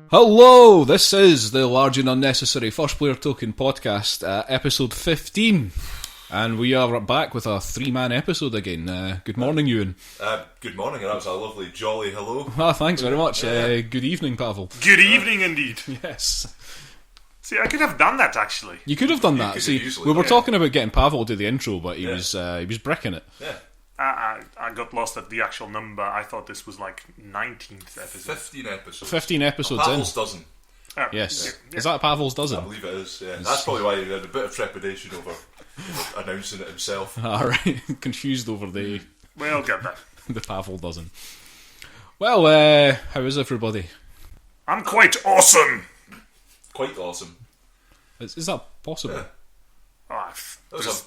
Hello, this is the Large and Unnecessary First Player Token podcast, episode 15, and we are back with a three-man episode again. Good morning, Euan. Good morning, and that was a lovely, jolly hello. Thanks very much. Good evening, Pawel. Good evening, indeed. Yes. See, I could have done that, actually. You could have done that. See, we were talking about getting Pawel to do the intro, but he was bricking it. Yeah. I got lost at the actual number. I thought this was like 19th episode. 15 episodes. 15 episodes Pawel's dozen. Yes. Yeah. Is that Pawel's dozen? I believe it is, yeah. That's probably why he had a bit of trepidation over announcing it himself. Alright, confused over the... We'll get that. The Pawel dozen. Well, how is everybody? I'm quite awesome! Quite awesome. Is that possible? Yeah. Oh,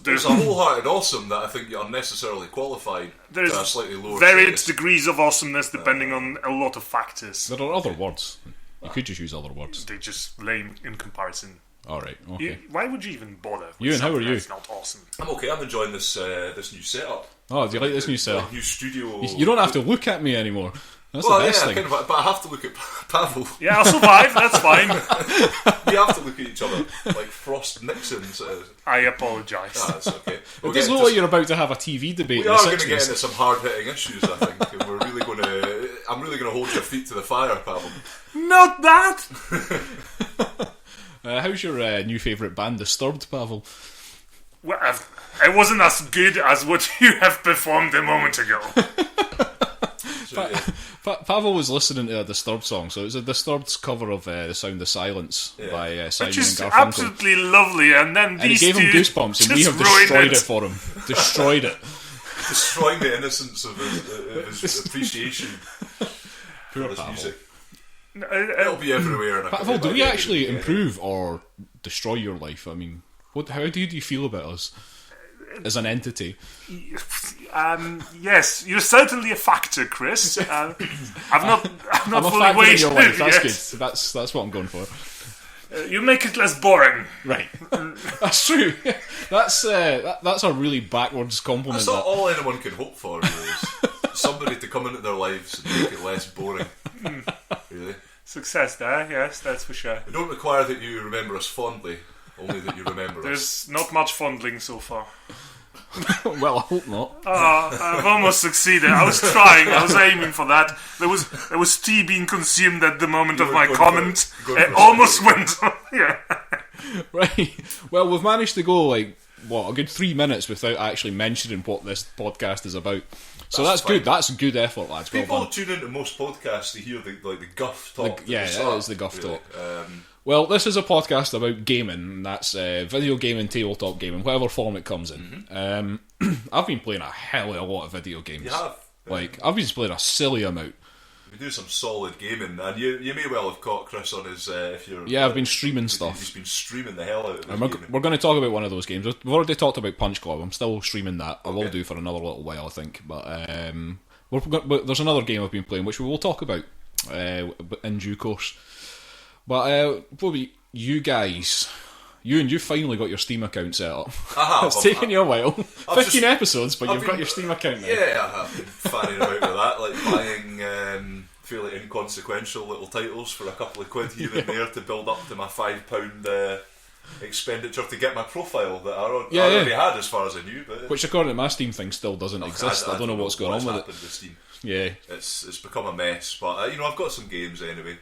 there's a wholehearted awesome that I think you're unnecessarily qualified to a slightly lower varied status. degrees of awesomeness depending on a lot of factors. There are other words. You could just use other words. They just lame in comparison. Alright, okay. Why would you even bother? Euan, how are you? It's not awesome. I'm okay, I'm enjoying this new setup. Oh, do you like this new setup? New studio. You don't have to look at me anymore. That's well, the best yeah, thing. kind of, but I have to look at Pawel. Yeah, I'll survive, that's fine. We have to look at each other like Frost Nixon's. I apologise. That's okay. It does look like you're about to have a TV debate. We are going to get into some hard-hitting issues, I think, and we're really going to. I'm really going to hold your feet to the fire, Pawel. Not that! How's your new favourite band, Disturbed, Pawel? Well, it wasn't as good as what you have performed a moment ago. Pawel was listening to a Disturbed song, so it was a Disturbed's cover of The Sound of Silence by Simon Which is and Garfunkel. absolutely lovely, and then these he gave him two goosebumps, and we have destroyed it for him. Destroyed it. Destroying the innocence of his appreciation for this music. It'll be everywhere. Pawel, do we actually improve or destroy your life? I mean, how do you feel about us as an entity? Yes, you're certainly a factor, Chris. I'm not I'm a fully factor in weighed. your life. That's Yes. good. That's what I'm going for. You make it less boring. Right. That's true. That's a really backwards compliment. That's not all anyone can hope for, really, is somebody to come into their lives and make it less boring. Really. Success there, yes, that's for sure. We don't require that you remember us fondly, only that you remember us. There's not much fondling so far. Well, I hope not. I've almost succeeded. I was trying. I was aiming for that. There was tea being consumed at the moment of my comment. It almost went. Yeah. Right. Well, we've managed to go a good 3 minutes without actually mentioning what this podcast is about. So that's good. That's a good effort, lads. Well People done. tune into most podcasts to hear the guff talk. Yeah, it is the guff really. talk. Well, this is a podcast about gaming, and that's video gaming, tabletop gaming, whatever form it comes in. I've been playing a hell of a lot of video games. You have. I've been playing a silly amount. We do some solid gaming, and you may well have caught Chris on his. If you're, Yeah, I've been streaming stuff. He's been streaming the hell out of And this we're going to talk about one of those games. We've already talked about Punch Club. I'm still streaming that. I will do for another little while, I think. But there's another game I've been playing, which we will talk about in due course. But you guys, you finally got your Steam account set up. It's taken you a while. 15 episodes, but you've got your Steam account now. Yeah, I've been fanning about with that, like buying fairly inconsequential little titles for a couple of quid here and there to build up to my £5 expenditure to get my profile that I already had, as far as I knew. But which, according to my Steam thing, still doesn't exist. I don't know what's going on with it. Steam. Yeah, it's become a mess. But I've got some games anyway.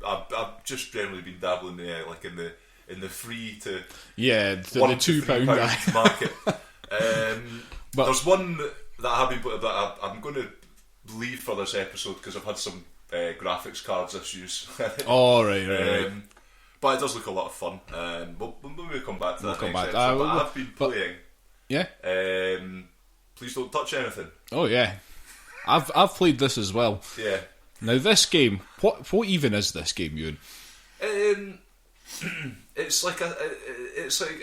I've just generally been dabbling in the free to the £2 market. But there's one that I have been that I'm going to leave for this episode because I've had some graphics cards issues. Oh, right. But it does look a lot of fun. We'll come back to that next episode. But I've been playing. Yeah. Please don't touch anything. Oh yeah, I've played this as well. Yeah. Now this game, what even is this game, Euan? It's like a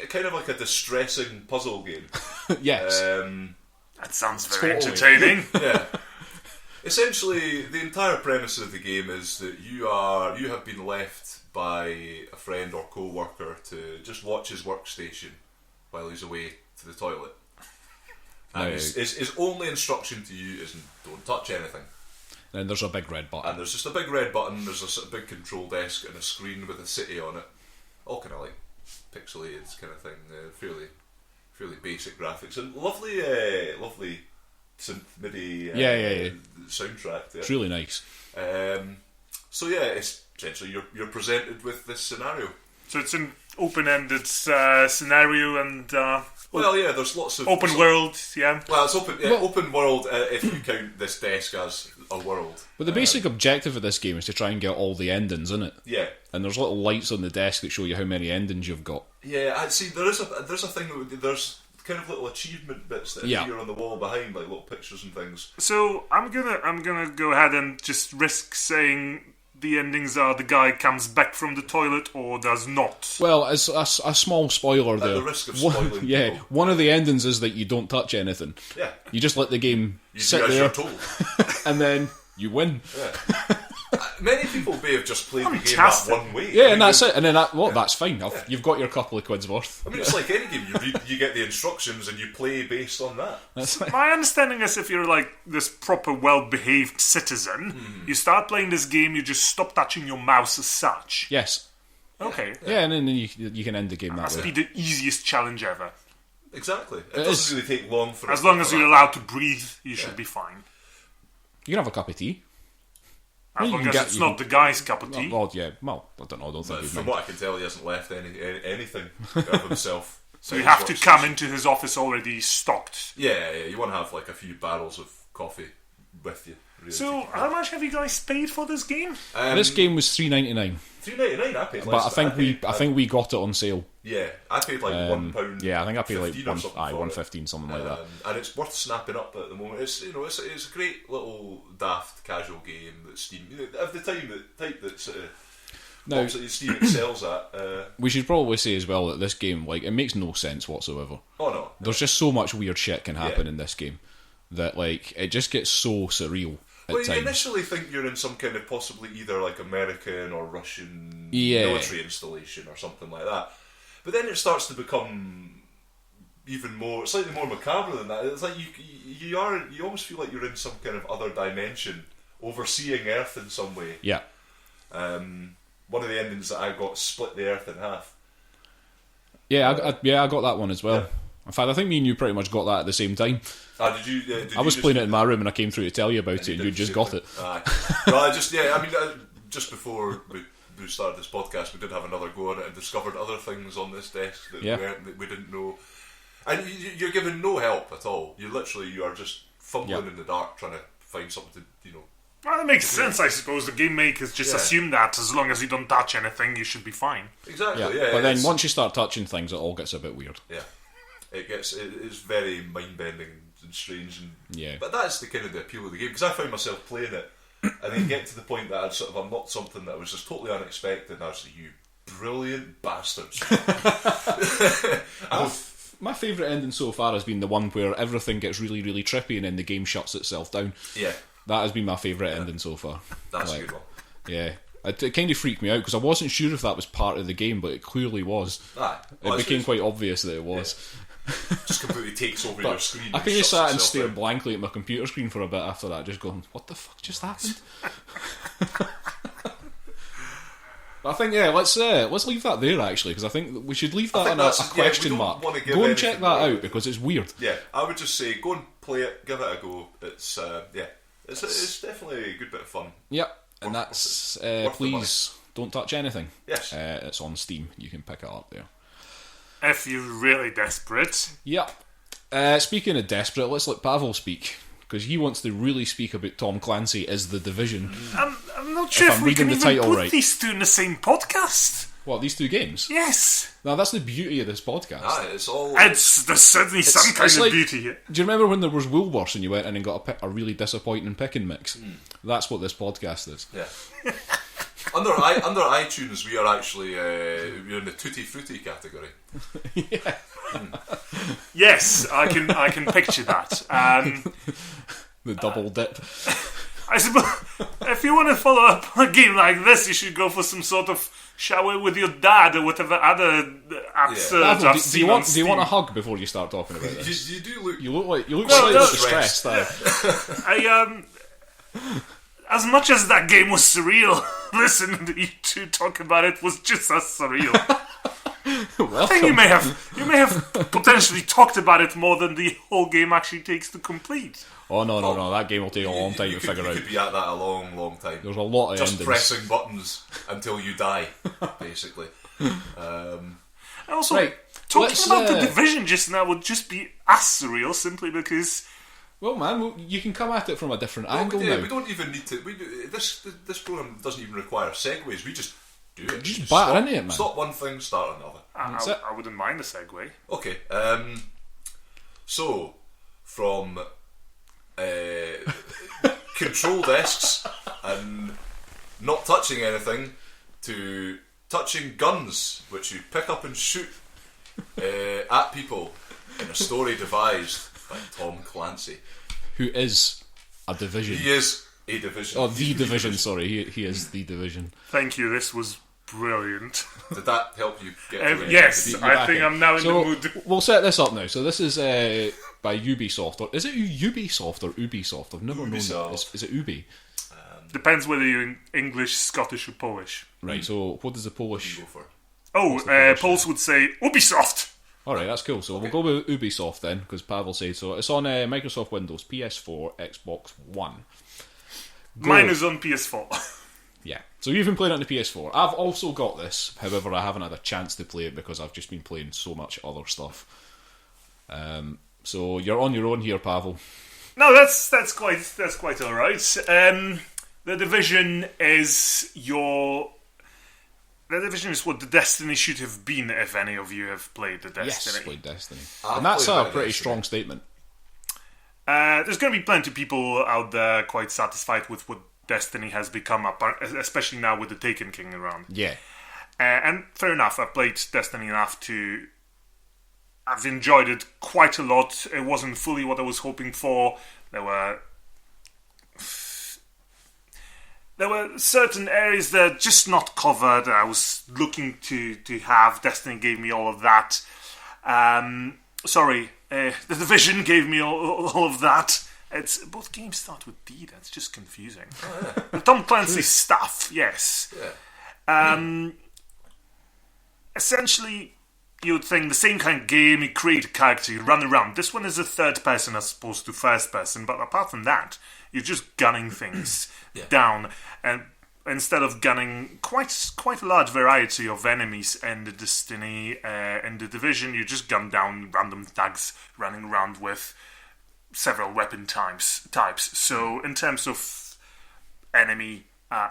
kind of like a distressing puzzle game. Yes. That sounds very Totally. entertaining. Yeah. Essentially, the entire premise of the game is that you have been left by a friend or co-worker to just watch his workstation while he's away to the toilet. And his only instruction to you is don't touch anything. Then there's a big red button. And there's just a big red button, there's a sort of big control desk and a screen with a city on it. All kind of like pixelated kind of thing, fairly basic graphics. And lovely synth MIDI soundtrack. Yeah. It's really nice. So yeah, it's essentially you're presented with this scenario. So it's an open-ended scenario and there's lots of open world. Yeah. Well, it's open world if you count this desk as a world. But the basic objective of this game is to try and get all the endings in it. Yeah. And there's little lights on the desk that show you how many endings you've got. Yeah, I see. There's a thing. There's kind of little achievement bits that appear on the wall behind, like little pictures and things. So I'm gonna go ahead and just risk saying the endings are the guy comes back from the toilet or does not. Well, as a small spoiler there. At the risk of spoiling people. One of the endings is that you don't touch anything. Yeah. You just let the game sit do as there, you're told. and then you win. Yeah. Many people may have just played the game that one way. Yeah, and that's it. And then that's fine. You've got your couple of quid's worth. I mean, it's like any game. You get the instructions and you play based on that. That's fine. My understanding is if you're like this proper well-behaved citizen, you start playing this game, you just stop touching your mouse as such. Yes. Okay. Yeah, and then you can end the game that Must way. be the easiest challenge ever. Exactly. It doesn't really take long for As long as you're allowed to breathe, you should be fine. You can have a cup of tea. As long as it's not the guy's cup of tea. Well, yeah. Well, I don't know. I don't think From what I can tell, he hasn't left anything of himself. So you have to come into his office already stocked. Yeah, you want to have like a few barrels of coffee with you. Really. So how much have you guys paid for this game? This game was $3.99. $3.99. I paid. But I think we got it on sale. Yeah, I paid like £1. Yeah, I think I paid like $1.15, something like that. And it's worth snapping up at the moment. It's it's a great little daft casual game that Steam of the type that sort of now, Steam excels at. We should probably say as well that this game, like, it makes no sense whatsoever. Oh no, there's just so much weird shit can happen in this game that like it just gets so surreal. Well, you times. initially think you're in some kind of possibly either like American or Russian military installation or something like that. But then it starts to become slightly more macabre than that. It's like you almost feel like you're in some kind of other dimension, overseeing Earth in some way. Yeah. One of the endings that I got split the Earth in half. Yeah, I got that one as well. Yeah. In fact, I think me and you pretty much got that at the same time. Did you? I was playing it in my room and I came through to tell you about it, and you just got it. Well, just before we started this podcast, we did have another go on it and discovered other things on this desk that we didn't know. And you're given no help at all. You are just fumbling in the dark trying to find something to, Well, that makes sense, I suppose. The game makers just assume that as long as you don't touch anything, you should be fine. Exactly. Yeah. But then once you start touching things, it all gets a bit weird. Yeah. It's very mind bending and strange, but that's the kind of the appeal of the game, because I found myself playing it and then get to the point that I'm not something that was just totally unexpected, and I was like, you brilliant bastards. My favourite ending so far has been the one where everything gets really, really trippy and then the game shuts itself down. Yeah, that has been my favourite ending so far. That's a good one. Yeah. It kind of freaked me out because I wasn't sure if that was part of the game, but it clearly was. It became quite obvious that it was. Yeah. Just completely takes over your screen. I kind of sat and stared blankly at my computer screen for a bit after that, just going, what the fuck just happened? I think, let's leave that there actually, because I think we should leave that on a question mark. Go and check that out because it's weird. Yeah, I would just say go and play it, give it a go. It's it's definitely a good bit of fun. Yep, and that's please don't touch anything. Yes, it's on Steam. You can pick it up there. If you're really desperate. Yep. Speaking of desperate, let's let Pawel speak, because he wants to really speak about Tom Clancy as The Division. I'm not sure if we can even put these two in the same podcast. What, these two games? Yes. Now, that's the beauty of this podcast. There's certainly some kind of like, beauty here. Do you remember when there was Woolworths and you went in and got a really disappointing pick and mix? That's what this podcast is. Yeah. Under iTunes, we are actually we're in the Tutti Frutti category. Yeah. Yes, I can picture that. The double dip. I suppose if you want to follow up a game like this, you should go for some sort of shower with your dad or whatever other apps Pavel, I've do seen you want a hug before you start talking about this? You do look. You look No, slightly no. distressed. I as much as that game was surreal, listening to you two talk about it was just as surreal. I think you may have potentially talked about it more than the whole game actually takes to complete. Oh no! That game will take a long time to figure out. You could be at that a long time. There's a lot of just endings. pressing buttons until you die, basically. And also, Right, talking about the let's, Division just now would just be as surreal simply because. Well, man, you can come at it from a different angle now. We don't even need to. This program doesn't even require segues. We just do it. Just batter into it, man. Stop one thing, start another. I wouldn't mind a segue. Okay. So from control desks and not touching anything to touching guns, which you pick up and shoot at people in a story devised by Tom Clancy. Who is a Division? He is a Division. Oh, the Division. Sorry, he is the Division. Thank you. This was brilliant. Did that help you get to yes, it? I think I'm now in the mood. We'll set this up now. So this is by Ubisoft. Or is it Ubisoft or Ubisoft? I've never known that. Is it Ubi? Depends whether you're English, Scottish, or Polish. Right. So what does the Polish? Go for? Poles would say Ubisoft. Alright, that's cool. So we'll go with Ubisoft then, because Pavel said so. It's on Microsoft Windows, PS4, Xbox One. Mine is on PS4. Yeah. So you've been playing it on the PS4. I've also got this, however I haven't had a chance to play it because I've just been playing so much other stuff. So you're on your own here, Pavel. No, that's quite alright. The Division is The Division is what the Destiny should have been if any of you have played the Destiny. Yes, played Destiny. And that's a pretty strong statement. There's going to be plenty of people out there quite satisfied with what Destiny has become, especially now with the Taken King around. Yeah. And fair enough, I've played Destiny enough to... I've enjoyed it quite a lot. It wasn't fully what I was hoping for. There were certain areas that are just not covered. I was looking to have. Destiny gave me all of that. The Division gave me all of that. It's both games start with D. That's just confusing. Oh, yeah. The Tom Clancy stuff, yes. Yeah. Essentially, you would think the same kind of game. You create a character, you run around. This one is a third person as opposed to first person. But apart from that, you're just gunning things down, and instead of gunning quite a large variety of enemies in the Destiny, in the Division, you just gun down random thugs running around with several weapon types. So in terms of enemy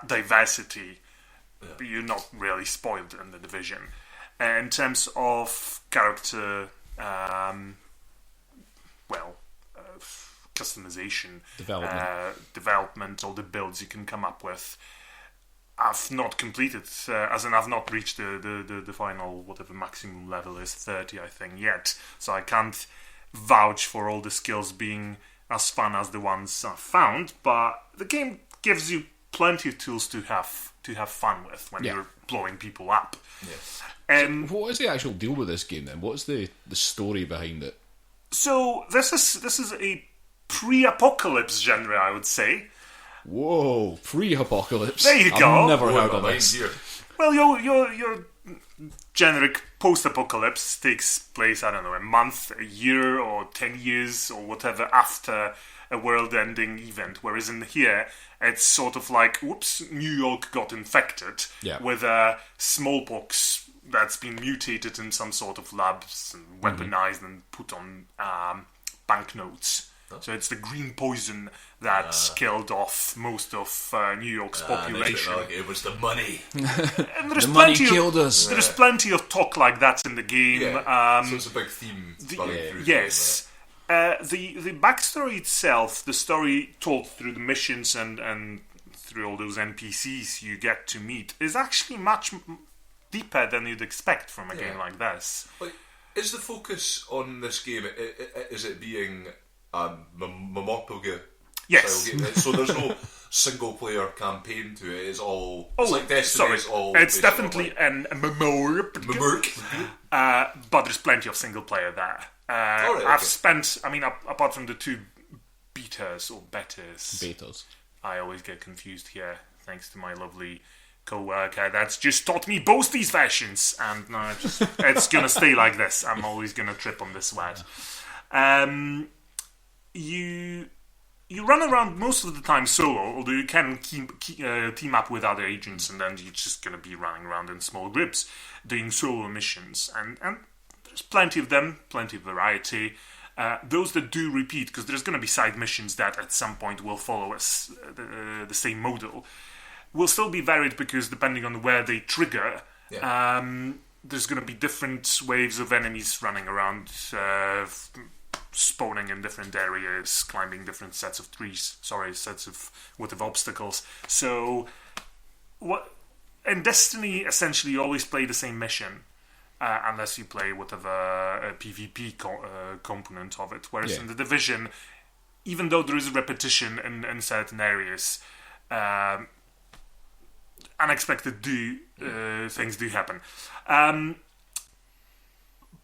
diversity, you're not really spoiled in the Division. In terms of character, customization, development, all the builds you can come up with. I've not completed, as in I've not reached the final, whatever maximum level is, 30 I think, yet. So I can't vouch for all the skills being as fun as the ones I've found, but the game gives you plenty of tools to have fun with when you're blowing people up. Yes. So what is the actual deal with this game then? What's the story behind it? So this is a pre-apocalypse genre, I would say. Whoa, pre-apocalypse. There you go. I've never heard of this. Well, your generic post-apocalypse takes place, I don't know, a month, a year, or 10 years, or whatever, after a world-ending event. Whereas in here, it's sort of like, whoops, New York got infected with a smallpox that's been mutated in some sort of labs and weaponized and put on banknotes. So it's the green poison that's killed off most of New York's population. It was the money. And there's The money plenty killed us. There's plenty of talk like that in the game. Yeah. So it's a big theme running through. Yes. The backstory itself, the story told through the missions and through all those NPCs you get to meet, is actually much deeper than you'd expect from a game like this. Like, is the focus on this game, is it being Mammoth? Yes. So there's no single player campaign to it. It's all. It's like Destiny. Sorry. It's definitely an MMO. But there's plenty of single player there. I've spent. I mean, apart from the two betas, I always get confused here. Thanks to my lovely co-worker that's just taught me both these versions, and no, it's gonna stay like this. I'm always gonna trip on this word. You run around most of the time solo, although you can team up with other agents, and then you're just going to be running around in small groups doing solo missions. And there's plenty of them, plenty of variety. Those that do repeat, because there's going to be side missions that at some point will follow the same model, will still be varied because depending on where they trigger, there's going to be different waves of enemies running around, spawning in different areas, climbing different sets of obstacles. So, in Destiny, essentially, you always play the same mission, unless you play whatever a PvP component of it. Whereas in the Division, even though there is repetition in certain areas, unexpected things do happen.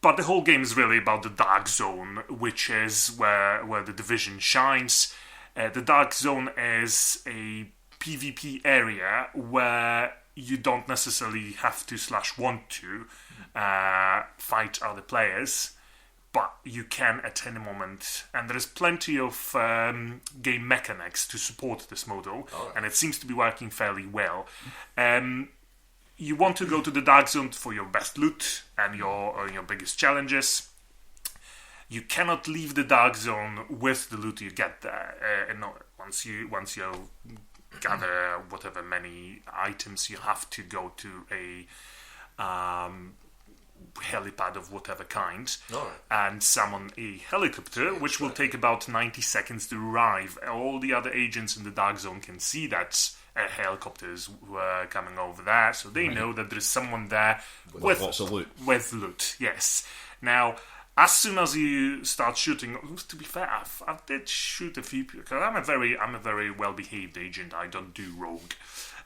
But the whole game is really about the Dark Zone, which is where the Division shines. The Dark Zone is a PvP area where you don't necessarily have to /want to fight other players, but you can at any moment. And there is plenty of game mechanics to support this model, and it seems to be working fairly well. You want to go to the Dark Zone for your best loot and your biggest challenges. You cannot leave the Dark Zone with the loot you get there. Once you gather whatever many items, you have to go to a helipad of whatever kind and summon a helicopter, which will take about 90 seconds to arrive. All the other agents in the Dark Zone can see that helicopters were coming over there, so they know that there is someone there with lots of loot. With loot, yes. Now, as soon as you start shooting, to be fair, I did shoot a few people because I'm a very well-behaved agent. I don't do rogue.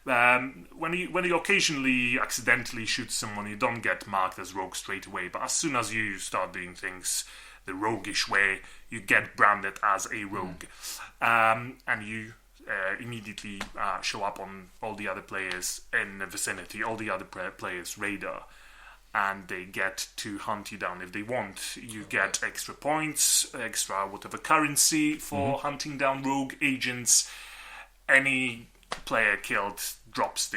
When you occasionally accidentally shoot someone, you don't get marked as rogue straight away. But as soon as you start doing things the roguish way, you get branded as a rogue, and you immediately show up on all the other players in the vicinity, all the other players' radar, and they get to hunt you down if they want. You get extra points, extra whatever currency for hunting down rogue agents. Any player killed drops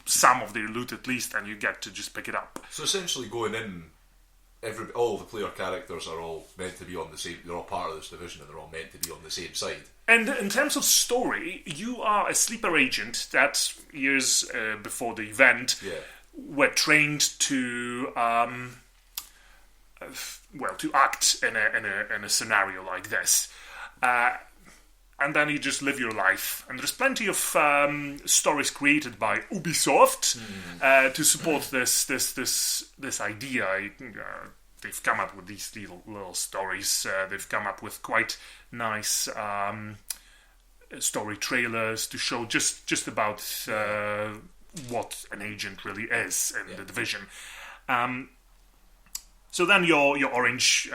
some of their loot at least, and you get to just pick it up. So essentially going in, all the player characters are all meant to be on the same, they're all part of this division and they're all meant to be on the same side. And in terms of story, you are a sleeper agent that years before the event were trained to to act in a scenario like this. And then you just live your life. And there's plenty of stories created by Ubisoft to support this idea. They've come up with these little stories. They've come up with quite nice story trailers to show just about what an agent really is in the Division. So then your orange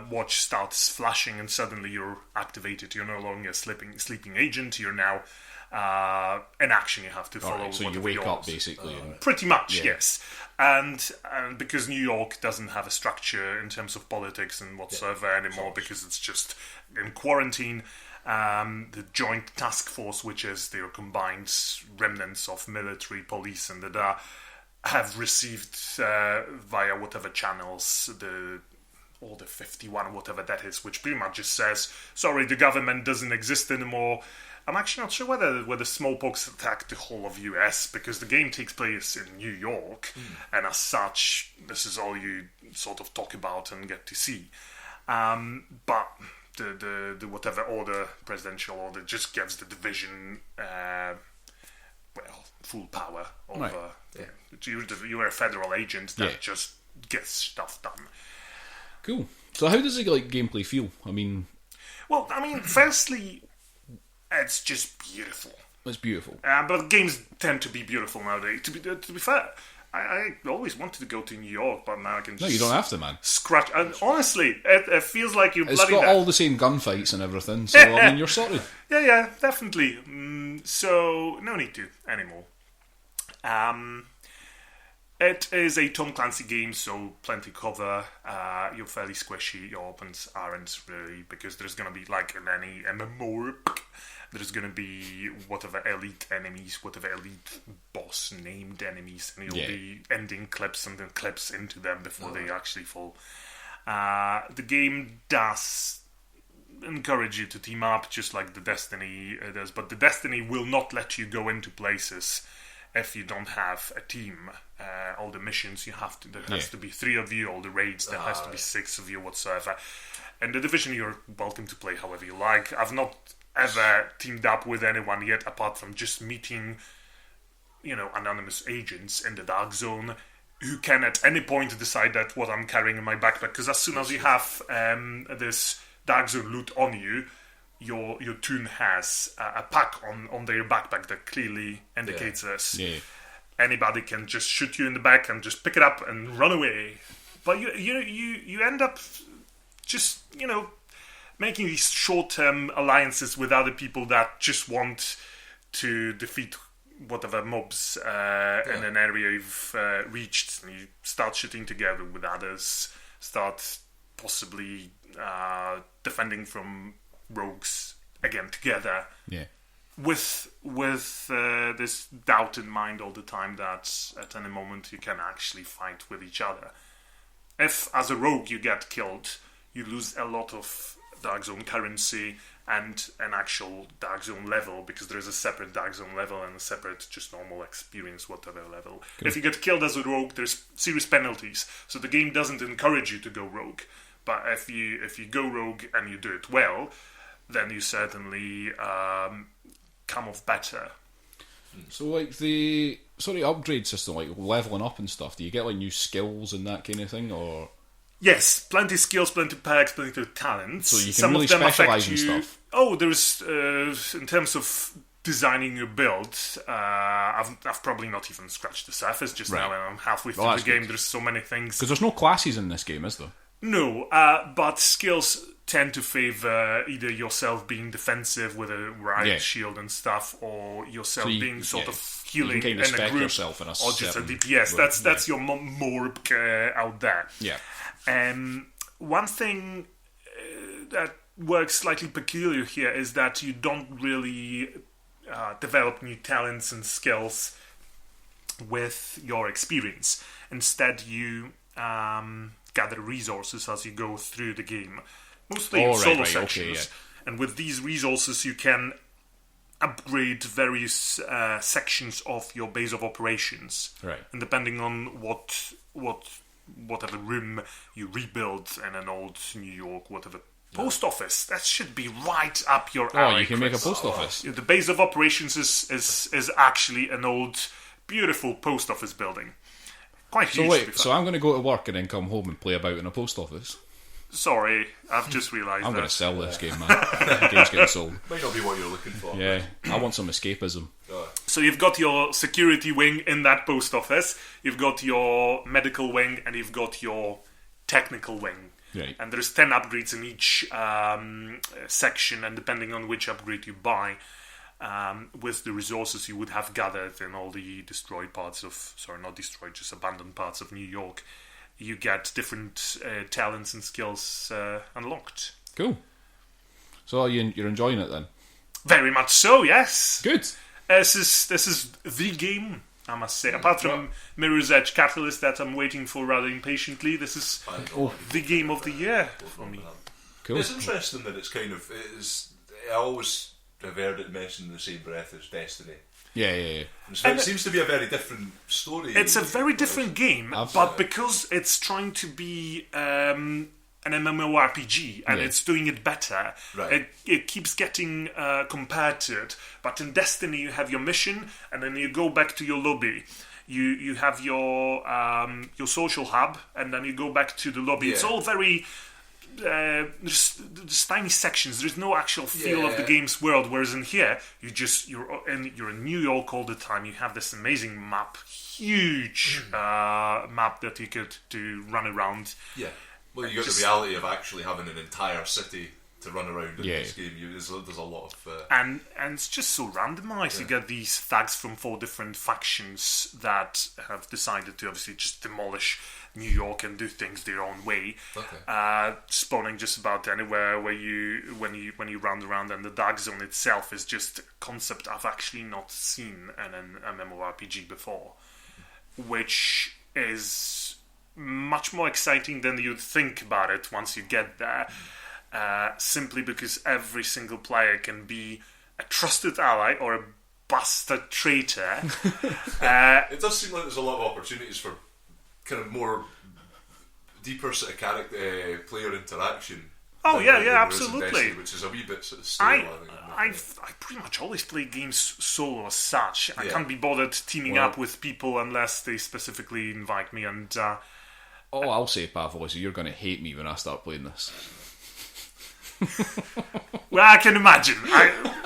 watch starts flashing, and suddenly you're activated. You're no longer a sleeping agent. You're now in action. You have to follow. So you wake up basically. Pretty much, yes. And because New York doesn't have a structure in terms of politics and whatsoever anymore, because it's just in quarantine. The Joint Task Force, which is their combined remnants of military, police, and have received via whatever channels the Order 51 or whatever that is, which pretty much just says, sorry, the government doesn't exist anymore. I'm actually not sure whether smallpox attacked the whole of US, because the game takes place in New York, and as such, this is all you sort of talk about and get to see. But the whatever order, presidential order, just gives the division, full power over. Right. You're a federal agent that just gets stuff done. Cool. So how does the gameplay feel? Firstly, it's just beautiful. It's beautiful. But games tend to be beautiful nowadays. To be fair, I always wanted to go to New York, but now I can just... No, you don't have to, man. Scratch. And honestly, it feels like you're It's bloody... got all the same gunfights and everything, so you're sorted. Yeah, definitely. So, no need to anymore. It is a Tom Clancy game, so plenty cover. You're fairly squishy. Your opponents aren't really, because there's going to be, like in any MMO, there's going to be whatever elite enemies, whatever elite boss named enemies, and you'll be ending clips and then clips into them before they actually fall. The game does encourage you to team up, just like the Destiny does, but the Destiny will not let you go into places if you don't have a team. All the missions you have to, there has to be 3 of you. All the raids, there has to be 6 of you whatsoever. And the Division, you're welcome to play however you like. I've not ever teamed up with anyone yet, apart from just meeting, anonymous agents in the Dark Zone who can at any point decide that what I'm carrying in my backpack. Because as soon as you have this Dark Zone loot on you, your toon has a pack on their backpack that clearly indicates this. Yeah. Anybody can just shoot you in the back and just pick it up and run away. But you end up just, making these short-term alliances with other people that just want to defeat whatever mobs in an area you've reached. And you start shooting together with others, start possibly defending from rogues again together. Yeah. With this doubt in mind all the time that at any moment you can actually fight with each other. If as a rogue you get killed, you lose a lot of Dark Zone currency and an actual Dark Zone level, because there is a separate Dark Zone level and a separate just normal experience whatever level. Good. If you get killed as a rogue, there's serious penalties, so the game doesn't encourage you to go rogue. But if you go rogue and you do it well, then you certainly come off better. So the upgrade system, like leveling up and stuff, do you get new skills and that kind of thing, or? Yes, plenty of skills, plenty of perks, plenty of talents. So you can really specialise in stuff. Oh, there's in terms of designing your build, I've probably not even scratched the surface just now, and I'm halfway through the game. Good. There's so many things. Because there's no classes in this game, is there? No, but skills tend to favour either yourself being defensive with a riot shield and stuff, or yourself being sort of healing in a group, yourself in a or just a DPS. That's your morb out there. Yeah. One thing that works slightly peculiar here is that you don't really develop new talents and skills with your experience. Instead, you gather resources as you go through the game, mostly in solo sections. And with these resources, you can upgrade various sections of your base of operations. Right. And depending on whatever room you rebuild in an old New York, whatever post office, that should be right up your alley. Oh, you can make a post office. The base of operations is actually an old, beautiful post office building. Quite huge. So I'm going to go to work and then come home and play about in a post office. Sorry, I've just realised I'm going to sell this game, man. The game's getting sold. Might not be what you're looking for. Yeah, I want some escapism. So you've got your security wing in that post office, you've got your medical wing, and you've got your technical wing. Right. And there's 10 upgrades in each section, and depending on which upgrade you buy, with the resources you would have gathered in all the destroyed parts of... Sorry, not destroyed, just abandoned parts of New York, you get different talents and skills unlocked. Cool. So you're enjoying it then? Very much so, yes. Good. This is the game. I must say. Apart from Mirror's Edge Catalyst that I'm waiting for rather impatiently, this is the game of the year for me. Cool. It's interesting that it's kind of... I always have heard it mentioned in the same breath as Destiny. Yeah. It seems to be a very different story. It's a very different game, but because it's trying to be an MMORPG and it's doing it better, it keeps getting compared to it. But in Destiny, you have your mission, and then you go back to your lobby. You have your social hub, and then you go back to the lobby. It's all very... there's tiny sections. There's no actual feel of the game's world. Whereas in here, you're in New York all the time. You have this amazing map, huge map that you could run around. Yeah, well, you got the reality of actually having an entire city to run around in this game. There's a lot of and it's just so randomized. You get these thugs from 4 different factions that have decided to obviously just demolish New York and do things their own way, spawning just about anywhere when you run around. And the dark zone itself is just a concept I've actually not seen in an MMORPG before, which is much more exciting than you'd think about it once you get there. Simply because every single player can be a trusted ally or a bastard traitor. It does seem like there's a lot of opportunities for kind of more deeper sort of character player interaction. Oh yeah, absolutely. Destiny, which is a wee bit sort of stale. I pretty much always play games solo as such. I can't be bothered teaming up with people unless they specifically invite me. And I'll say, Pawel, is you're going to hate me when I start playing this. Well, I can imagine.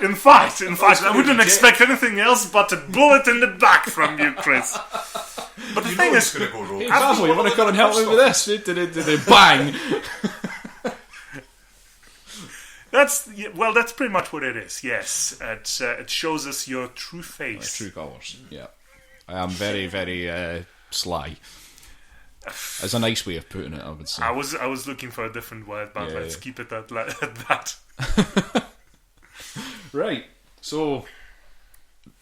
In fact, I wouldn't expect anything else but a bullet in the back from you, Chris. But the thing is, going to go wrong. Hey, Pawel, you want to come and help me with this? Bang! That's pretty much what it is. Yes, it shows us your true face, true colours. Yeah, I am very, very sly. It's a nice way of putting it, I would say. I was looking for a different word, but let's keep it at that. Right. So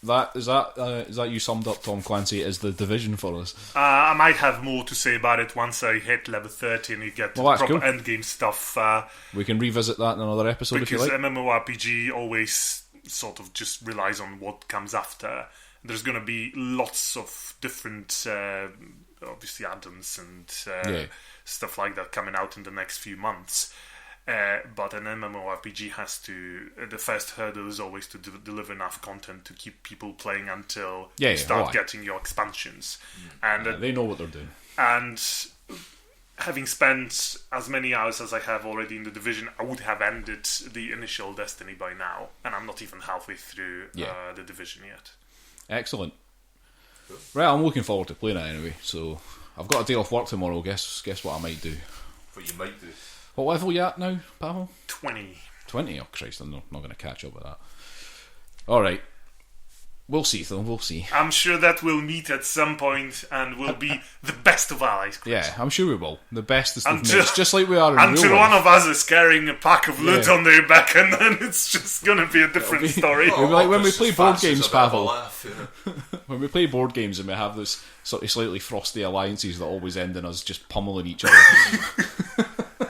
is that you summed up Tom Clancy as the Division for us? I might have more to say about it once I hit level 30 and you get proper cool. Endgame stuff. We can revisit that in another episode if you like. Because MMORPG always sort of just relies on what comes after. There's going to be lots of different... obviously add-ons and stuff like that coming out in the next few months, but an MMORPG has to the first hurdle is always to deliver enough content to keep people playing until you start getting your expansions. And they know what they're doing. And having spent as many hours as I have already in the Division, I would have ended the initial Destiny by now, and I'm not even halfway through the Division yet. Excellent. Right, I'm looking forward to playing it anyway. So I've got a day off work tomorrow. Guess what I might do. What you might do. What level are you at now, Pawel? 20. 20? Oh Christ, I'm not going to catch up with that. Alright. We'll see though, we'll see. I'm sure that we'll meet at some point and we'll be the best of allies, Chris. Yeah, I'm sure we will. The bestest of mates, just like we are in real life. Until one of us is carrying a pack of loot on their back, and then it's just going to be a different story. It'll be like when we play board games, Pawel. When we play board games and we have those sort of slightly frosty alliances that always end in us just pummeling each other.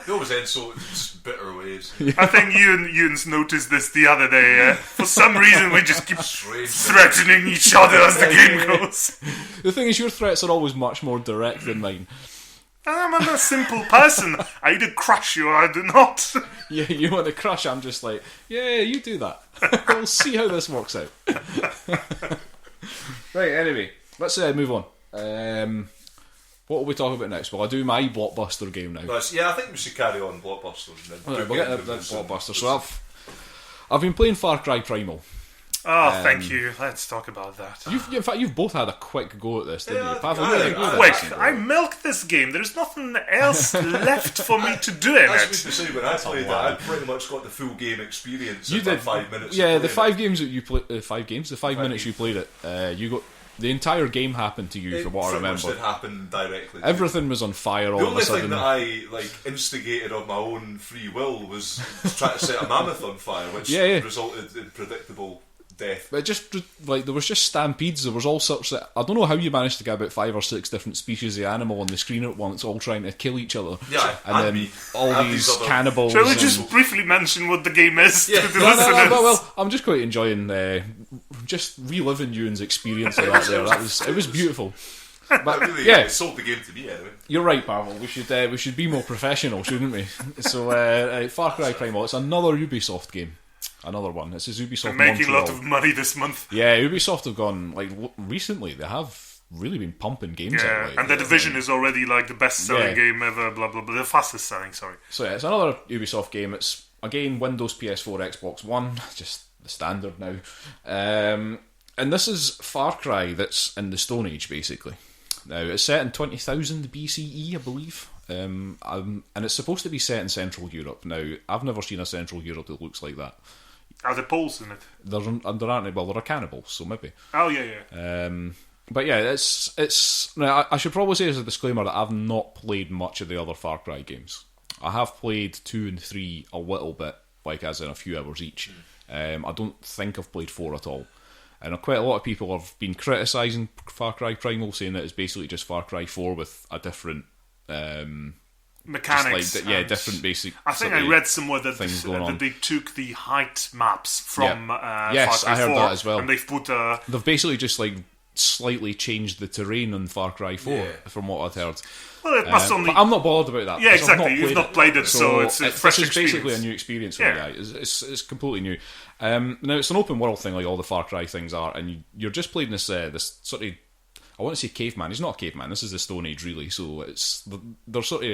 They always end so just bitter ways. I think Euan's noticed this the other day. For some reason, we just keep threatening each other as the game goes. The thing is, your threats are always much more direct than mine. I'm a simple person. I either crush you or I do not. Yeah, you want to crush, I'm just like, yeah, you do that. We'll see how this works out. Right, anyway, let's move on. What will we talk about next? Well, I'll do my blockbuster game now. Yeah, I think we should carry on blockbuster. We'll get that blockbuster. So I've been playing Far Cry Primal. Oh, thank you. Let's talk about that. In fact, you've both had a quick go at this, didn't you? Quick. I milked this game. There's nothing else left for me to do in it. I was to say, when I played it, I pretty much got the full game experience in about 5 minutes. Yeah, the 5 games that you played, the 5 minutes you played it, you got... The entire game happened to you, from what I remember. It happened directly. Everything was on fire all of a sudden. The only thing that I instigated of my own free will was trying to set a mammoth on fire, which resulted in predictable death. But just like there was just stampedes. There was all sorts of. I don't know how you managed to get about 5 or 6 different species of animal on the screen at once, all trying to kill each other. Yeah, and then all these cannibals. Shall we just briefly mention what the game is to the No, listeners? well, I'm just quite enjoying just reliving Euan's experience of that. There, it was beautiful. But really, yeah, it sold the game to me anyway. you're right, Pawel. We should be more professional, shouldn't we? So, Far Cry Primal. It's another Ubisoft game. Another one. It's a Ubisoft. They're making Montreal. a lot of money this month. Yeah, Ubisoft have gone like recently. They have really been pumping games out. Yeah, Like, and the Division is already like the best-selling game ever. Blah blah blah. The fastest-selling. Sorry. So yeah, it's another Ubisoft game. It's again Windows, PS4, Xbox One, just the standard now. And this is Far Cry that's in the Stone Age, basically. Now it's set in 20,000 BCE, I believe. And it's supposed to be set in Central Europe. Now I've never seen a Central Europe that looks like that. Are there Poles in it? There aren't. Well, there are cannibals, so maybe. Oh yeah. But yeah, it's. Now, I should probably say as a disclaimer that I've not played much of the other Far Cry games. I have played 2 and 3 a little bit, like as in a few hours each. I don't think I've played 4 at all. And quite a lot of people have been criticising Far Cry Primal, saying that it's basically just Far Cry 4 with a different mechanics. Different basic. I think I read somewhere that that they took the height maps from yes, Far Cry I heard 4, that as well. and they've put they've basically just like slightly changed the terrain on Far Cry 4, from what I've heard. Well, it must only. But I'm not bothered about that. Yeah, because I've exactly. You've not played it, so it's a fresh this is experience. basically a new experience for me. Yeah. It's completely new. Now it's an open world thing, like all the Far Cry things are, and you're just playing this sort of. I want to say caveman. He's not a caveman. This is the Stone Age, really. So they're sort of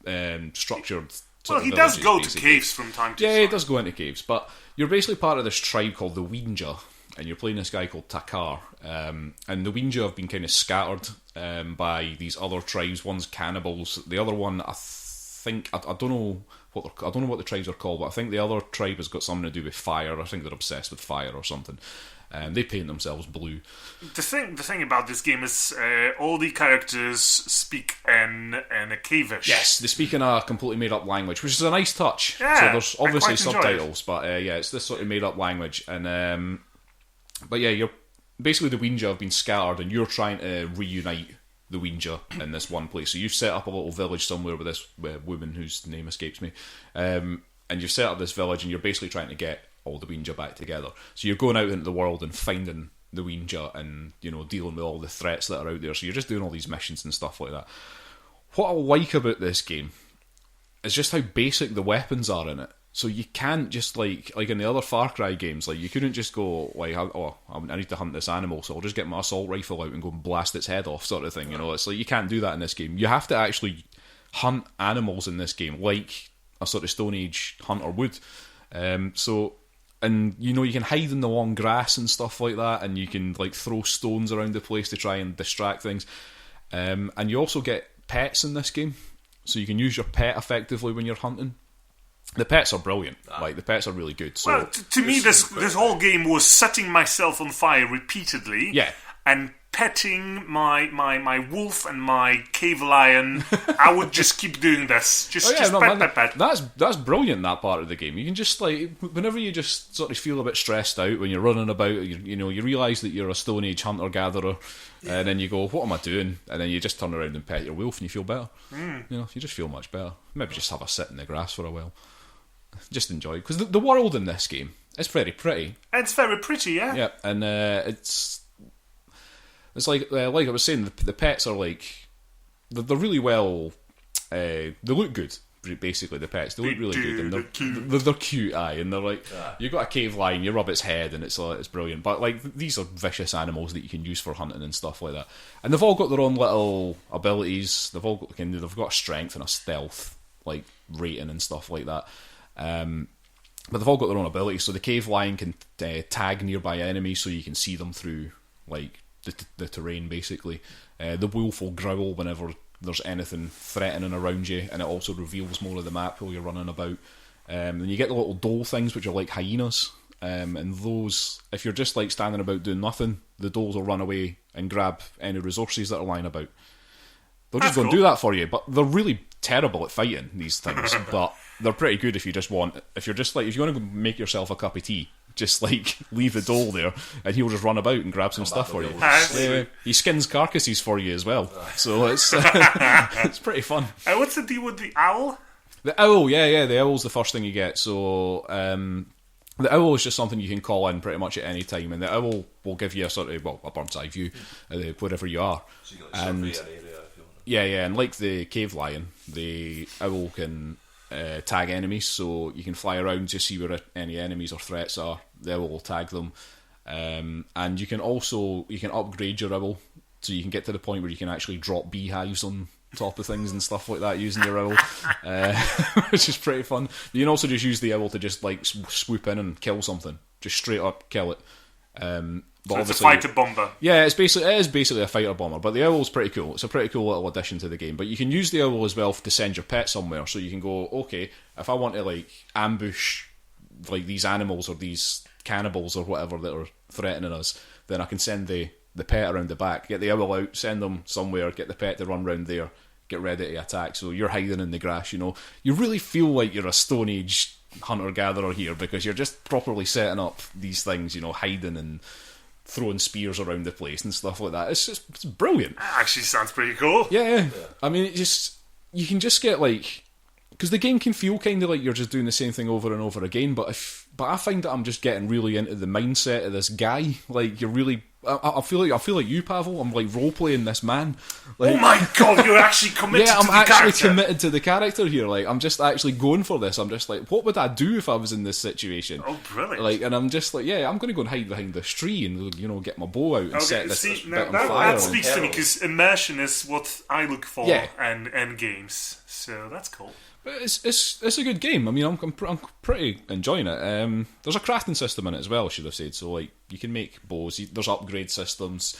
in structured. Well, he does go to caves from time to time. Yeah, he does go into caves, but you're basically part of this tribe called the Ouija, and you're playing this guy called Takar. And the Ouija have been kind of scattered by these other tribes. One's cannibals. The other one, I think, I don't know what the tribes are called, but I think the other tribe has got something to do with fire. I think they're obsessed with fire or something. They paint themselves blue. The thing about this game is all the characters speak in a cavish. Yes, they speak in a completely made up language, which is a nice touch. Yeah, so there's obviously I quite enjoy subtitles, but it's this sort of made up language. And but yeah, you're basically the Ouija have been scattered, and you're trying to reunite the Ouija in this one place. So you've set up a little village somewhere with this woman whose name escapes me, and you've set up this village, and you're basically trying to get all the Ouija back together. So you're going out into the world and finding the Ouija and, dealing with all the threats that are out there. So you're just doing all these missions and stuff like that. What I like about this game is just how basic the weapons are in it. So you can't just, like in the other Far Cry games, like you couldn't just go, like, oh, I need to hunt this animal, so I'll just get my assault rifle out and go and blast its head off, sort of thing. It's like you can't do that in this game. You have to actually hunt animals in this game, like a sort of Stone Age hunter would. And you can hide in the long grass and stuff like that, and you can like throw stones around the place to try and distract things. And you also get pets in this game, so you can use your pet effectively when you're hunting. The pets are brilliant. Like the pets are really good. So well, to me, this whole game was setting myself on fire repeatedly. Yeah. And petting my wolf and my cave lion. I would just keep doing this. Pet. That's brilliant, that part of the game. You can just, like, whenever you just sort of feel a bit stressed out when you're running about, you realise that you're a Stone Age hunter-gatherer, and then you go, what am I doing? And then you just turn around and pet your wolf and you feel better. You just feel much better. Maybe just have a sit in the grass for a while. Just enjoy it. Because the world in this game is very pretty. It's very pretty, yeah. Yeah, and it's like I was saying, the pets are like they're really well. They look good. Basically, the pets they look really good, and they're cute. And they're like you've got a cave lion, you rub its head, and it's brilliant. But like these are vicious animals that you can use for hunting and stuff like that. And they've all got their own little abilities. They've got a strength and a stealth like rating and stuff like that. But they've all got their own abilities. So the cave lion can tag nearby enemies, so you can see them through like the terrain, basically. The wolf will growl whenever there's anything threatening around you, and it also reveals more of the map while you're running about. Then you get the little dole things, which are like hyenas, and those, if you're just like standing about doing nothing, the doles will run away and grab any resources that are lying about. They'll just go and do that for you, but they're really terrible at fighting these things, but they're pretty good if you just want. If you're just like, if you want to go make yourself a cup of tea, just like leave the dole there, and he'll just run about and grab some stuff for you. He skins carcasses for you as well, so it's it's pretty fun. What's the deal with the owl? The owl, the owl's the first thing you get. So the owl is just something you can call in pretty much at any time, and the owl will give you a sort of a bird's eye view wherever you are. So you can survey an area if you want. Yeah, and like the cave lion, the owl can tag enemies, so you can fly around to see where any enemies or threats are. The owl will tag them, and you can upgrade your owl, so you can get to the point where you can actually drop beehives on top of things and stuff like that using your owl, which is pretty fun. You can also just use the owl to just like swoop in and kill something, just straight up kill it. So it's a fighter bomber. Yeah, it is basically a fighter bomber, but the owl's pretty cool. It's a pretty cool little addition to the game. But you can use the owl as well to send your pet somewhere, so you can go, okay, if I want to like ambush like these animals or these cannibals or whatever that are threatening us, then I can send the pet around the back, get the owl out, send them somewhere, get the pet to run round there, get ready to attack. So you're hiding in the grass, you really feel like you're a Stone Age hunter-gatherer here, because you're just properly setting up these things, hiding and throwing spears around the place and stuff like that. It's brilliant. That actually sounds pretty cool. Yeah. I mean, you can just get like, because the game can feel kind of like you're just doing the same thing over and over again, but I find that I'm just getting really into the mindset of this guy. Like, you're really, I feel like you, Pawel. I'm like role playing this man. Like, oh my god, you're actually committed to the character. Yeah, I'm actually committed to the character here. Like, I'm just actually going for this. I'm just like, what would I do if I was in this situation? Oh, brilliant! Like, and I'm just like, I'm going to go and hide behind this tree and get my bow out and set this bit on fire. That speaks to me, because immersion is what I look for in games. So that's cool. But it's a good game. I mean, I'm pretty enjoying it. There's a crafting system in it as well, I should have said. So like, you can make bows. There's upgrade systems.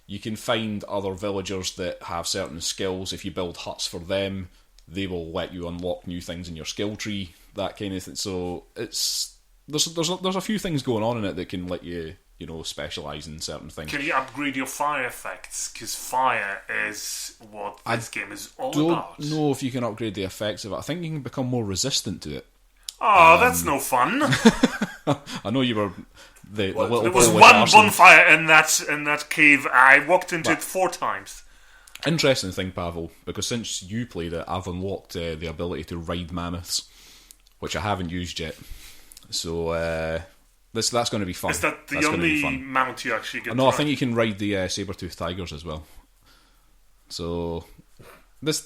You can find other villagers that have certain skills. If you build huts for them, they will let you unlock new things in your skill tree. That kind of thing. So there's a few things going on in it that can let you specialise in certain things. Can you upgrade your fire effects? Because fire is what this game is all about. I don't know if you can upgrade the effects of it. I think you can become more resistant to it. Oh, that's no fun. I know you were the little. There was one bonfire in that cave. I walked into it 4 times. Interesting thing, Pawel, because since you played it, I've unlocked the ability to ride mammoths, which I haven't used yet. So that's going to be fun. Is that the only mount you actually get? No, I think you can ride the saber-toothed tigers as well. So this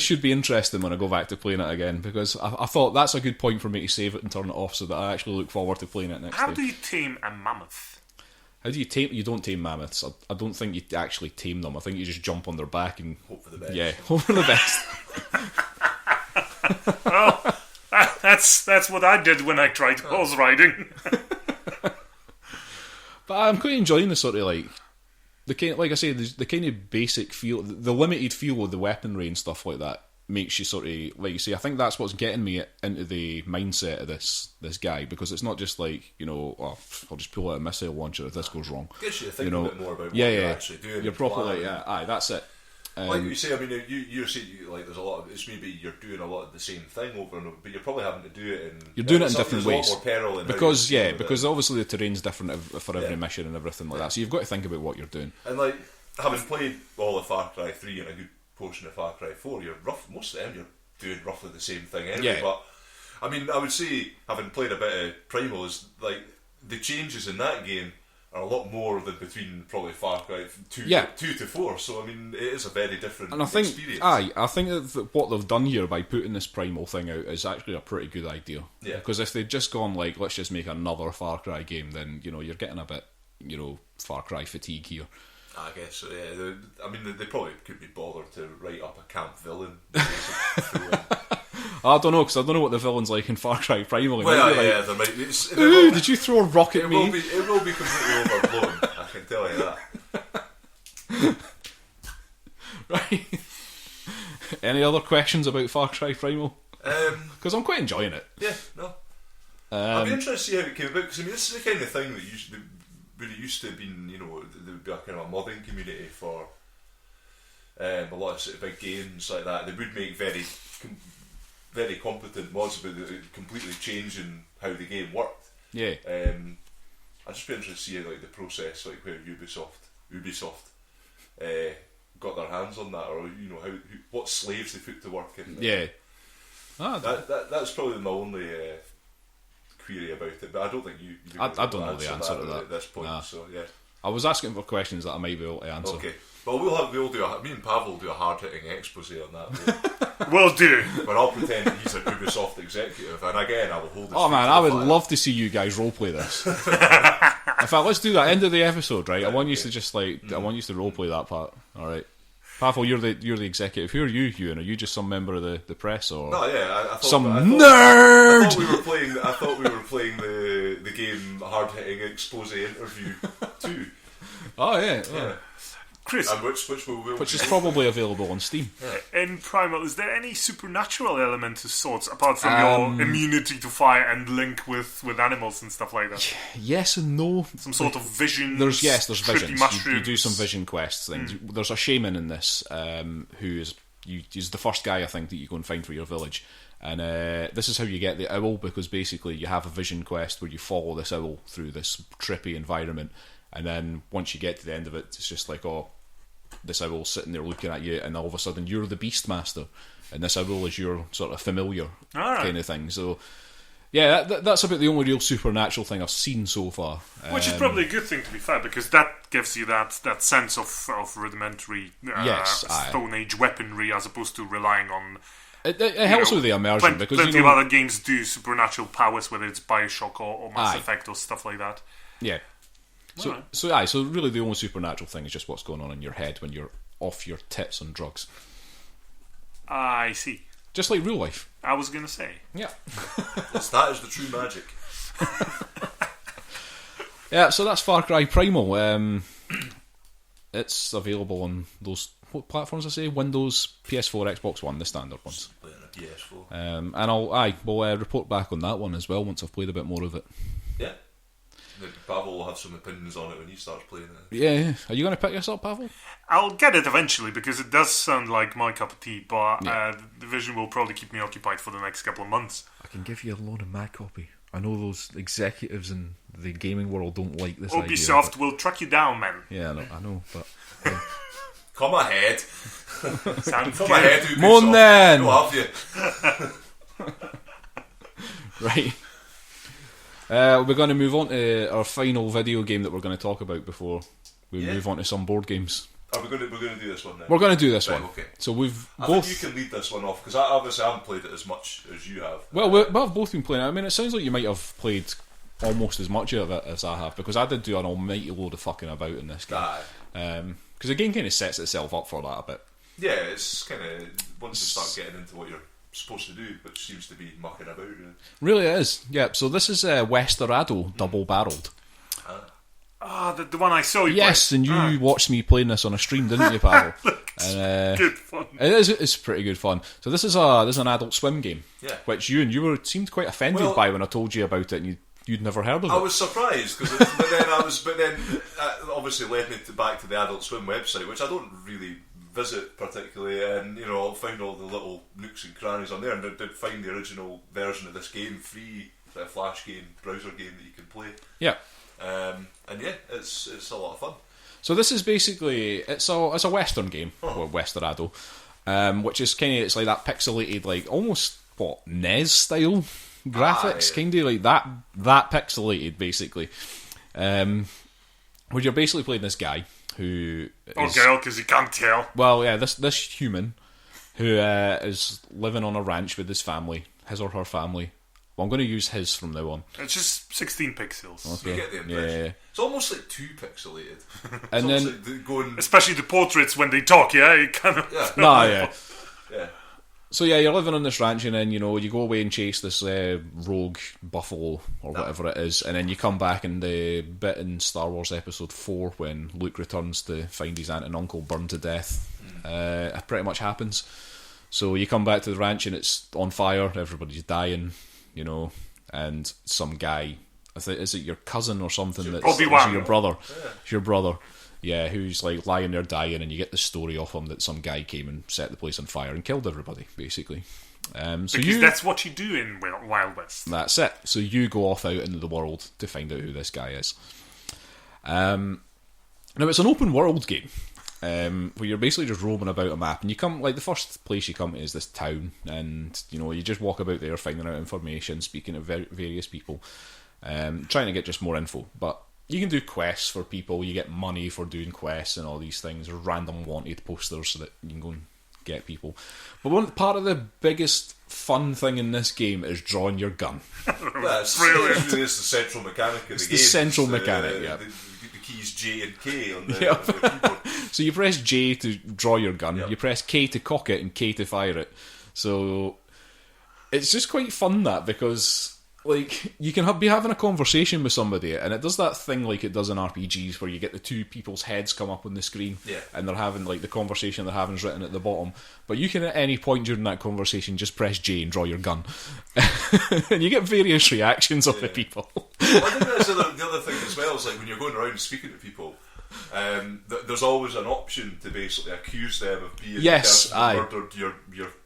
should be interesting when I go back to playing it again, because I thought that's a good point for me to save it and turn it off, so that I actually look forward to playing it next time. How do you tame a mammoth? How do you tame? You don't tame mammoths. I don't think you actually tame them. I think you just jump on their back and hope for the best. Yeah, hope for the best. Well, that's what I did when I tried horse riding. But I'm quite enjoying the sort of like like I say, the kind of basic feel, the limited feel of the weaponry and stuff like that makes you sort of, like you say, I think that's what's getting me into the mindset of this guy, because it's not just like, I'll just pull out a missile launcher if this goes wrong. Gets you to think a bit more about what you're actually doing. You're properly that's it. Like you say, I mean, you say like there's a lot of, it's maybe you're doing a lot of the same thing over and over, but you're probably having to do it in. You're doing it in different ways. A lot more peril in because obviously the terrain's different for every mission and everything like that. So you've got to think about what you're doing. And like having played all of Far Cry 3 and a good portion of Far Cry 4, most of them you're doing roughly the same thing anyway. Yeah. But I mean, I would say having played a bit of Primal is like the changes in that game are a lot more than between probably Far Cry 2 to 4. So I mean, it is a very different experience. I think that what they've done here by putting this Primal thing out is actually a pretty good idea. Yeah. Because if they'd just gone like, let's just make another Far Cry game, then you're getting a bit Far Cry fatigue here. I guess so. Yeah. I mean, they probably could be bothered to write up a camp villain. I don't know, because I don't know what the villain's like in Far Cry Primal. Well, yeah, there might be. Ooh, did you throw a rock at me? It will be completely overblown, I can tell you that. Right. Any other questions about Far Cry Primal? Because I'm quite enjoying it. Yeah, no. I'd be interested to see how it came about, because I mean, this is the kind of thing that used to have been, there would be a kind of a modding community for a lot of sort of big games like that, they would make very competent mods about completely changing how the game worked. Yeah. I'd just be interested to see like the process, like where Ubisoft got their hands on that, or what slaves they put to work in. Yeah. That's probably my only query about it, but I don't think you I don't know the answer to that at this point. So yeah, I was asking for questions that I might be able to answer. Okay. Well, me and Pawel will do a hard-hitting expose on that. Will do. But I'll pretend that he's an Ubisoft executive, and again, I will hold his Oh feet man, to I the would fire. love to see you guys roleplay this. In fact, let's do that. End of the episode, right? I want you to just I want you to roleplay that part. All right. Pavel, you're the executive. Who are you, Euan? Are you just some member of the press, or No, yeah, I thought, some I nerd? thought we were playing the game hard-hitting expose interview too. Oh yeah. Chris, And which Which is probably available on Steam. in Primal, is there any supernatural element of sorts apart from your immunity to fire and link with animals and stuff like that? Yes and no. Some sort of vision. There's trippy visions. You do some vision quests things. There's a shaman in this who is the first guy I think that you go and find for your village. And this is how you get the owl, because basically you have a vision quest where you follow this owl through this trippy environment, and then once you get to the end of it, it's just like, oh, this owl's sitting there looking at you, and all of a sudden you're the Beastmaster, and this owl is your sort of familiar kind of thing. So yeah, that's about the only real supernatural thing I've seen so far. Which is probably a good thing, to be fair, because that gives you that sense of rudimentary Stone Age weaponry, as opposed to relying on... It helps with the immersion, because plenty of other games do supernatural powers, whether it's Bioshock or Mass Effect or stuff like that. Yeah. So really the only supernatural thing is just what's going on in your head when you're off your tits on drugs. I see. Just like real life. I was going to say. Yeah. That is the true magic. Yeah, so that's Far Cry Primal. It's available on those, what platforms I say? Windows, PS4, Xbox One, the standard ones. Playing a PS4. And we'll report back on that one as well once I've played a bit more of it. Yeah. Pavel will have some opinions on it when he starts playing it. Yeah. Are you going to pick this up, Pavel? I'll get it eventually, because it does sound like my cup of tea, but the Division will probably keep me occupied for the next couple of months. I can give you a loan of my copy. I know those executives in the gaming world don't like this idea. Ubisoft will track you down, man. Yeah, I know, but... Come ahead. Sounds Come good. ahead, Ubisoft. Mon then! We'll have you. Right. We're going to move on to our final video game that we're going to talk about before we move on to some board games. We're going to do this one then. We're going to do this Right, one. okay. So we've I both... think you can lead this one off, because I obviously haven't played it as much as you have. Well, we've both been playing it. I mean, it sounds like you might have played almost as much of it as I have, because I did do an almighty load of fucking about in this game. Because the game kind of sets itself up for that a bit. Yeah, it's kind of... Once you start getting into what you're supposed to do, which seems to be mucking about. Really it is. Yeah, so this is Westerado double-barreled. The one I saw you Yes, play. and you watched me playing this on a stream, didn't you, Pavel? And, good fun. It's pretty good fun. So this is an Adult Swim game, Yeah. which you seemed quite offended by when I told you about it, and you'd never heard of it. I was surprised, but then obviously led me back to the Adult Swim website, which I don't really visit particularly, and found all the little nooks and crannies on there, and did find the original version of this game free, a flash game, browser game that you can play. Yeah. And yeah, it's a lot of fun. So this is basically it's a Western game, or Westerado, which is it's like that pixelated, like almost NES style graphics, kind of like that pixelated basically. Where you're basically playing this guy who is, girl, because you can't tell. Well, yeah, this human who is living on a ranch with his family, his or her family. Well, I'm going to use his from now on. It's just 16 pixels. Okay. You get the impression. Yeah. It's almost like too pixelated. And then like going... Especially the portraits when they talk, yeah? You kind of... Yeah. Yeah. So yeah, you're living on this ranch, and then you go away and chase this rogue buffalo or whatever it is, and then you come back in the bit in Star Wars Episode 4 when Luke returns to find his aunt and uncle burned to death. It pretty much happens. So you come back to the ranch and it's on fire, everybody's dying, and some guy, is it your cousin or something? That's Obi-Wan. your brother. Yeah. It's your brother. Yeah, who's like lying there dying, and you get the story off him that some guy came and set the place on fire and killed everybody, basically. So because that's what you do in Wild West. That's it. So you go off out into the world to find out who this guy is. Now it's an open world game, where you're basically just roaming about a map, and you come, like, the first place you come to is this town, and you just walk about there finding out information, speaking to various people, trying to get just more info. But you can do quests for people, you get money for doing quests and all these things, or random wanted posters so that you can go and get people. But one part of the biggest fun thing in this game is drawing your gun. That's brilliant. It's the central mechanic of the game. The central mechanic, yeah. The keys J and K on the keyboard. So you press J to draw your gun, you press K to cock it, and K to fire it. So it's just quite fun, that, because like you can be having a conversation with somebody, and it does that thing like it does in RPGs where you get the two people's heads come up on the screen, and they're having, like, the conversation they're having is written at the bottom. But you can at any point during that conversation just press J and draw your gun, and you get various reactions of the people. Well, I think that's the other thing as well, is like when you're going around speaking to people, there's always an option to basically accuse them of being the person who murdered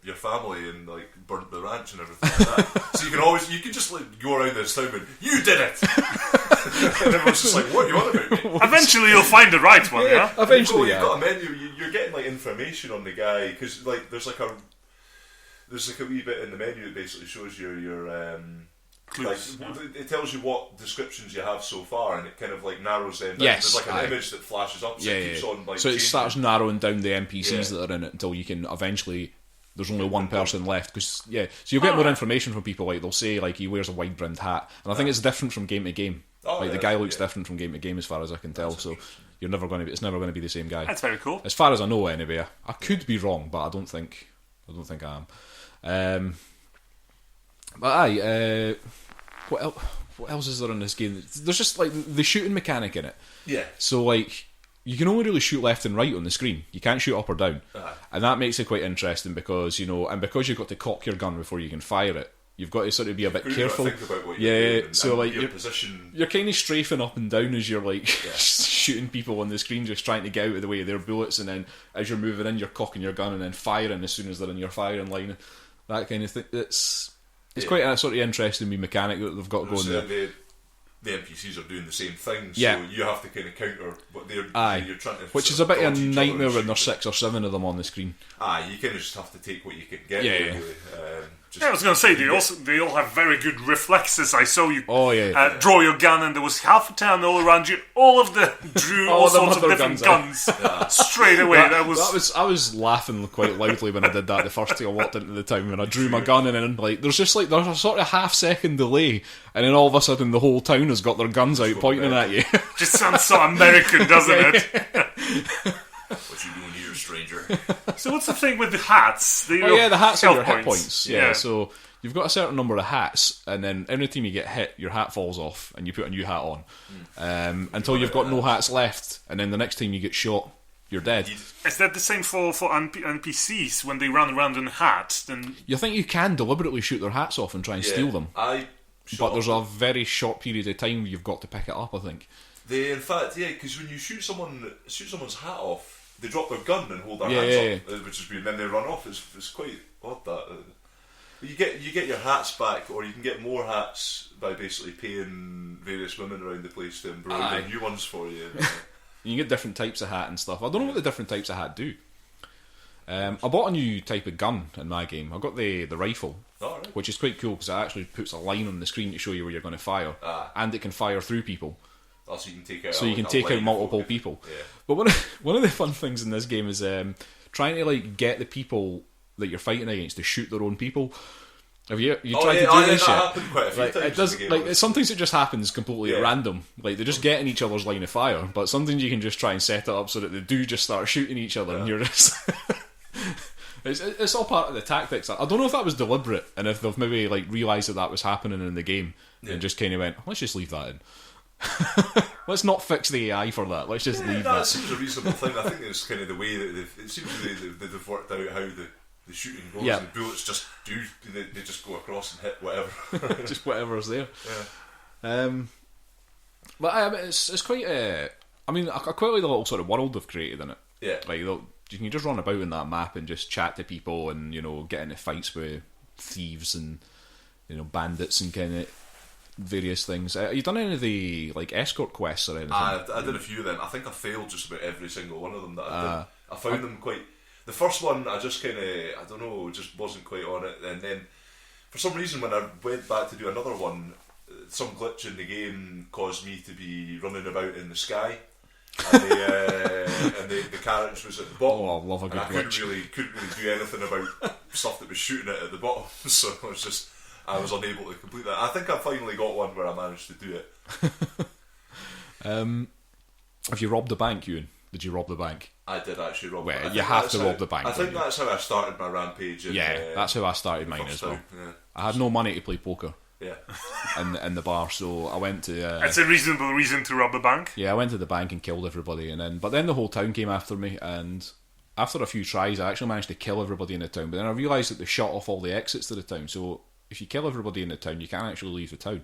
your family and, like, burnt the ranch and everything like that. So you can just, like, go around this town and you did it, and everyone's just like, what are you on about, mate? Eventually you'll find the right one, yeah? Eventually, you've got a menu. You're getting, like, information on the guy, because, like, there's like a wee bit in the menu that basically shows your clues, like, it tells you what descriptions you have so far, and it kind of, like, narrows them down. Yes, there's, like, an image that flashes up, so it keeps on, like, so it changing. starts narrowing down the NPCs that are in it until you can eventually, there's only one person left, because so you'll get more information from people. Like, they'll say, like, he wears a wide brimmed hat, and I think it's different from game to game. The guy looks different from game to game, as far as I can tell. So it's never going to be the same guy. That's very cool. As far as I know, anyway. I could be wrong, but I don't think I am. What else is there in this game? There's just, like, the shooting mechanic in it. Yeah. So, like, you can only really shoot left and right on the screen. You can't shoot up or down. And that makes it quite interesting because, and because you've got to cock your gun before you can fire it, you've got to sort of be a bit careful. Think about what you're doing, so, like, your position. You're kind of strafing up and down as you're, like, shooting people on the screen, just trying to get out of the way of their bullets, and then as you're moving in, you're cocking your gun and then firing as soon as they're in your firing line. That kind of thing. It's quite a sort of interesting wee mechanic that they've got going there. The NPCs are doing the same thing, so Yeah. you have to kind of counter what you're trying to. Which is a bit of a nightmare when there's 6 or 7 of them on the screen. You kind of just have to take what you can get. Yeah, really. I was going to say they all have very good reflexes. I saw you draw your gun, and there was half a town all around you. All of them drew all sorts of different guns straight away. I was laughing quite loudly when I did that the first time I walked into the town, when I drew my gun, and then, like, there's a sort of half-second delay, and then all of a sudden the whole town has got their guns out pointing at you. Just sounds so American, doesn't it? What you doing here, stranger? So what's the thing with the hats? The hats are your hit points. Yeah, so you've got a certain number of hats, and then every time you get hit, your hat falls off, and you put a new hat on. Until you've got no hats left, and then the next time you get shot, you're dead. Is that the same for NPCs when they run around in hats? Then you think you can deliberately shoot their hats off and try and steal them, but there's a very short period of time you've got to pick it up, I think. In fact, because when you shoot someone's hat off, they drop their gun and hold their hands up, which is weird. And then they run off. It's quite odd that. You get your hats back, or you can get more hats by basically paying various women around the place to embroider new ones for you. You can get different types of hat and stuff. I don't know what the different types of hat do. I bought a new type of gun in my game. I got the rifle, which is quite cool because it actually puts a line on the screen to show you where you're going to fire, and it can fire through people. So you can take out multiple people. Yeah. But one of the fun things in this game is trying to, like, get the people that you're fighting against to shoot their own people. Have you tried to do this yet? Happened quite a few times. It does. Like, sometimes it just happens completely at random. Like, they just get in each other's line of fire. But sometimes you can just try and set it up so that they do just start shooting each other, and you're just. It's all part of the tactics. I don't know if that was deliberate, and if they've maybe, like, realised that was happening in the game and just kind of went, let's just leave that in. Let's not fix the AI for that. Let's just leave that. That seems a reasonable thing. I think it's kind of the way that they've worked out how the shooting goes. And the bullets just they just go across and hit whatever, just whatever's there. But it's quite I mean, I quite like the little sort of world they've created in it. Yeah. Like, you can just run about in that map and just chat to people and, get into fights with thieves and, bandits and kind of various things. Have you done any of the, like, escort quests or anything? I did a few of them. I think I failed just about every single one of them that I did. I found them quite... The first one, I just kind of, I don't know, just wasn't quite on it. And then, for some reason, when I went back to do another one, some glitch in the game caused me to be running about in the sky. And the carriage was at the bottom. Oh, I love a good glitch. Couldn't really do anything about stuff that was shooting it at the bottom. So I was unable to complete that. I think I finally got one where I managed to do it. Have you robbed the bank, Euan? Did you rob the bank? I did actually rob. Well, you have to rob the bank. I think that's how I started my rampage. That's how I started mine as well. Yeah. I had no money to play poker. Yeah. in the bar, so I went to. That's a reasonable reason to rob a bank. Yeah, I went to the bank and killed everybody, but then the whole town came after me, and after a few tries, I actually managed to kill everybody in the town. But then I realised that they shut off all the exits to the town, so if you kill everybody in the town, you can't actually leave the town.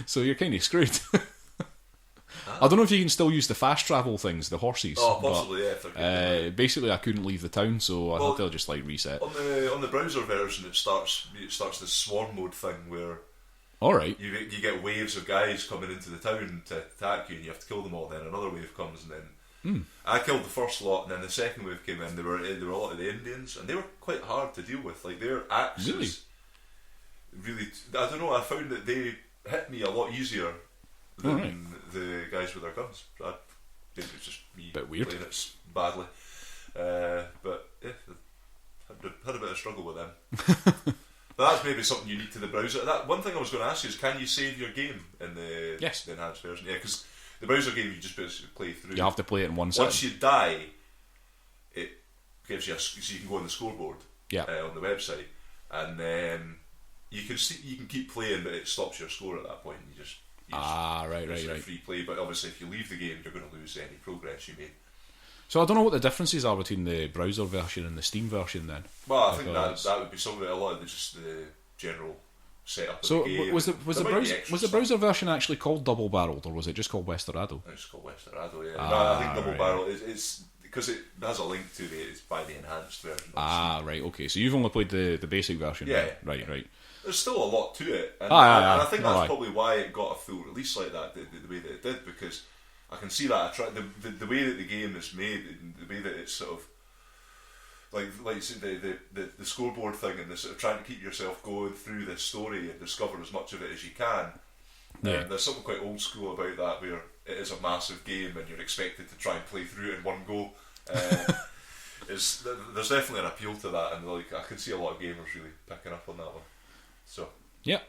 So you're kind of screwed. I don't know if you can still use the fast travel things, the horses. Oh, possibly, yeah. Basically, I couldn't leave the town, so I had to just like reset. On the browser version, it starts this swarm mode thing where you get waves of guys coming into the town to attack you, and you have to kill them all. Then another wave comes, and then I killed the first lot, and then the second wave came in. There were a lot of the Indians, and they were quite hard to deal with. Like their axes, really, I don't know. I found that they hit me a lot easier than the guys with their guns. I think it's just me playing it badly. But yeah, had a bit of struggle with them. But that's maybe something unique to the browser. That one thing I was going to ask you is, can you save your game in the enhanced version? Yeah, because the browser game you just basically play through. You have to play it in one sitting. Once you die, it gives you so you can go on the scoreboard on the website, and you can keep playing, but it stops your score at that point. You just right. Free play, but obviously if you leave the game, you're going to lose any progress you made. So I don't know what the differences are between the browser version and the Steam version then. Well, I think that would be some of it. A lot of the general setup. So of the game. was the browser version actually called Double Barreled, or was it just called Westerado? It's called Westerado. Yeah, I think Double Barrel is because it has a link to it's by the enhanced version. Right. Okay. So you've only played the basic version. Yeah. Right. There's still a lot to it, and I think that's probably why it got a full release like that, the way that it did, because I can see that the way that the game is made, and the way that it's sort of like you said, the scoreboard thing, and the sort of trying to keep yourself going through this story and discover as much of it as you can. There's something quite old school about that, where it is a massive game and you're expected to try and play through it in one go. There's definitely an appeal to that, and I can see a lot of gamers really picking up on that one. So yeah.